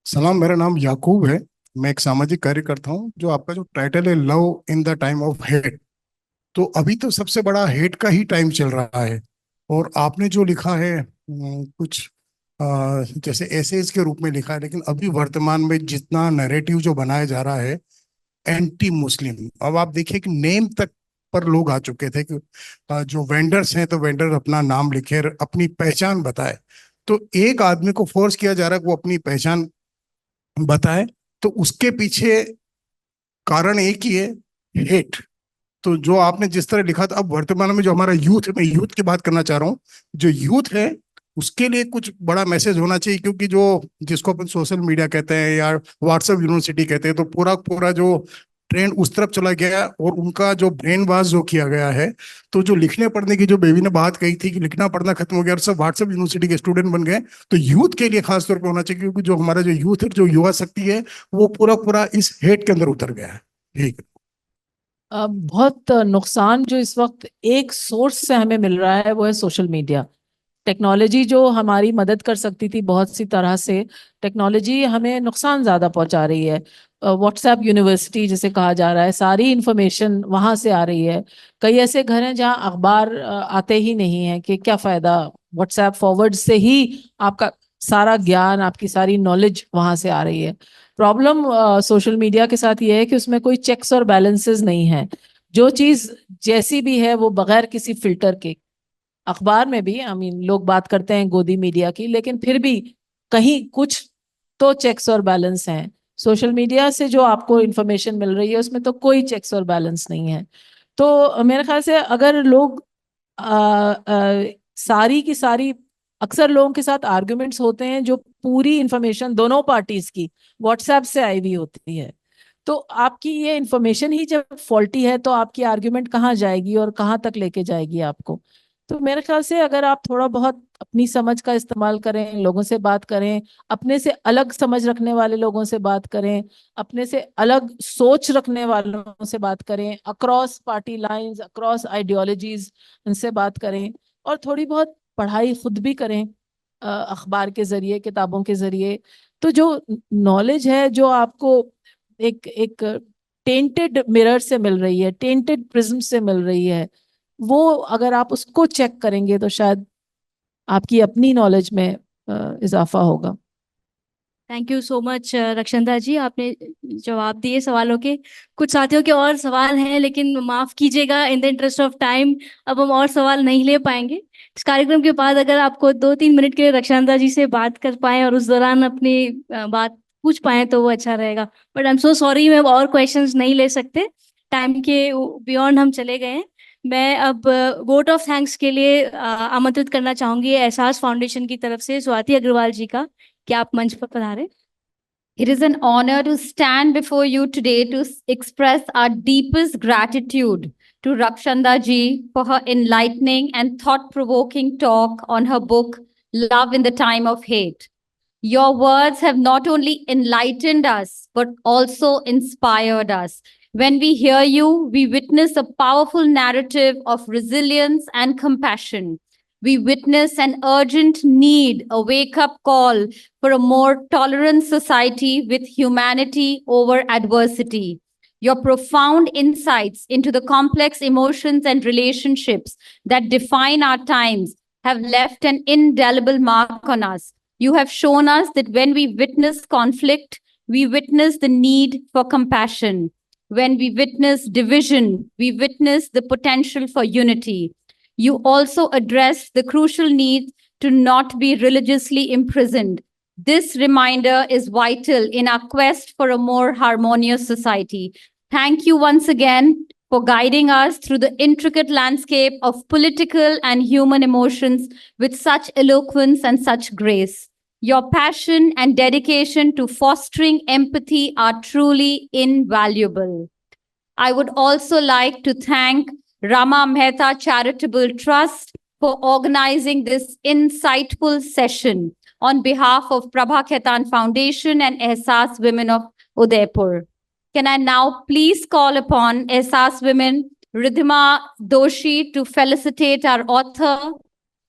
सलाम, मेरा नाम याकूब है। मैं एक सामाजिक कार्यकर्ता हूँ। जो आपका जो टाइटल है love in the time of hate, तो अभी तो सबसे बड़ा हेट का ही टाइम चल रहा है। और आपने जो लिखा है कुछ जैसे एसेज के रूप में लिखा है, लेकिन अभी वर्तमान में जितना नैरेटिव जो बनाया जा रहा है एंटी मुस्लिम, अब आप देखिए कि नेम तक पर लोग आ चुके थे कि जो वेंडर्स हैं तो वेंडर अपना नाम लिखे, अपनी पहचान बताए। तो एक आदमी को फोर्स किया जा रहा है कि वो अपनी पहचान बताए, तो उसके पीछे कारण एक ही है, हेट। तो जो आपने जिस तरह लिखा था, अब वर्तमान में जो हमारा यूथ है, मैं यूथ की बात करना चाह रहा हूँ, जो यूथ है उसके लिए कुछ बड़ा मैसेज होना चाहिए, क्योंकि जो जिसको अपन सोशल मीडिया कहते हैं या व्हाट्सएप यूनिवर्सिटी कहते हैं, तो पूरा जो ट्रेंड उस तरफ चला गया और उनका जो ब्रेन वॉश जो किया गया है, तो जो लिखने पढ़ने की जो बेबी ने बात कही थी कि लिखना पढ़ना खत्म हो गया और सब व्हाट्सएप यूनिवर्सिटी के स्टूडेंट बन गए, तो यूथ के लिए खास तौर पे होना चाहिए, क्योंकि जो हमारा जो यूथ है, जो युवा शक्ति है, वो पूरा पूरा इस हेट के अंदर उतर गया है। ठीक है। बहुत नुकसान जो इस वक्त एक सोर्स से हमें मिल रहा है वो है सोशल मीडिया। टेक्नोलॉजी जो हमारी मदद कर सकती थी बहुत सी तरह से, टेक्नोलॉजी हमें नुकसान ज़्यादा पहुंचा रही है। व्हाट्सएप यूनिवर्सिटी जिसे कहा जा रहा है, सारी इन्फॉर्मेशन वहाँ से आ रही है। कई ऐसे घर हैं जहाँ अखबार आते ही नहीं है, कि क्या फ़ायदा, व्हाट्सएप फॉरवर्ड से ही आपका सारा ज्ञान, आपकी सारी नॉलेज वहाँ से आ रही है। प्रॉब्लम सोशल मीडिया के साथ ये है कि उसमें कोई चेक्स और बैलेंसेस नहीं है। जो चीज़ जैसी भी है वो बगैर किसी फिल्टर के, अखबार में भी आई मीन लोग बात करते हैं गोदी मीडिया की, लेकिन फिर भी कहीं कुछ तो चेक्स और बैलेंस हैं। सोशल मीडिया से जो आपको इन्फॉर्मेशन मिल रही है उसमें तो कोई चेक्स और बैलेंस नहीं है। तो मेरे ख्याल से अगर लोग सारी की सारी, अक्सर लोगों के साथ आर्ग्यूमेंट्स होते हैं जो पूरी इन्फॉर्मेशन दोनों पार्टीज की व्हाट्सएप से आई हुई होती है, तो आपकी ये इन्फॉर्मेशन ही जब फॉल्टी है तो आपकी आर्ग्यूमेंट कहाँ जाएगी और कहाँ तक लेके जाएगी आपको। तो मेरे ख्याल से अगर आप थोड़ा बहुत अपनी समझ का इस्तेमाल करें, लोगों से बात करें, अपने से अलग समझ रखने वाले लोगों से बात करें, अपने से अलग सोच रखने वालों से बात करें, across party lines, across ideologies, उनसे बात करें, और थोड़ी बहुत पढ़ाई खुद भी करें अखबार के जरिए, किताबों के जरिए, तो जो नॉलेज है जो आपको एक एक टेंटेड मिरर से मिल रही है, टेंटेड प्रिज्म से मिल रही है, वो अगर आप उसको चेक करेंगे तो शायद आपकी अपनी नॉलेज में इजाफा होगा। Thank you so much Rakshanda ji, आपने जवाब दिए सवालों के। कुछ साथियों के और सवाल हैं, लेकिन माफ कीजिएगा, in the interest of time अब हम और सवाल नहीं ले पाएंगे। इस कार्यक्रम के बाद अगर आपको 2-3 मिनट के लिए रक्षंदा जी से बात कर पाए और उस दौरान अपनी बात पूछ पाए तो वो अच्छा रहेगा। But I am so sorry, मैं और क्वेश्चंस नहीं ले सकते, टाइम के बियॉन्ड हम चले गए हैं। मैं अब वोट ऑफ थैंक्स के लिए आमंत्रित करना चाहूंगी एहसास फाउंडेशन की तरफ से स्वाति अग्रवाल जी का, कि आप मंच पर पधारें। It is an honor to stand before you today to express our deepest gratitude to Rakshanda ji for her enlightening and thought-provoking talk on her book, Love in the Time of Hate. Your words have not only enlightened us, but also inspired us. When we hear you, we witness a powerful narrative of resilience and compassion. We witness an urgent need, a wake-up call for a more tolerant society with humanity over adversity. Your profound insights into the complex emotions and relationships that define our times have left an indelible mark on us. You have shown us that when we witness conflict, we witness the need for compassion. When we witness division, we witness the potential for unity. You also address the crucial need to not be religiously imprisoned. This reminder is vital in our quest for a more harmonious society. Thank you once again for guiding us through the intricate landscape of political and human emotions with such eloquence and such grace. Your passion and dedication to fostering empathy are truly invaluable. I would also like to thank Rama Mehta Charitable Trust for organizing this insightful session on behalf of Prabha Khaitan Foundation and Ehsaas Women of Udaipur. Can I now please call upon Ehsaas Women Ridhima Doshi to felicitate our author?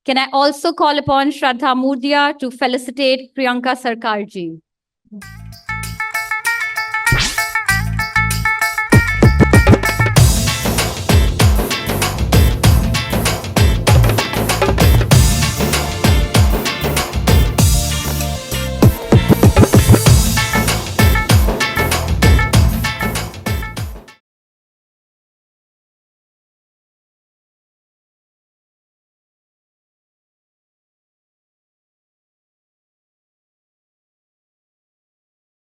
Can I also call upon Shraddha Murdia to felicitate Priyanka Sarkarji?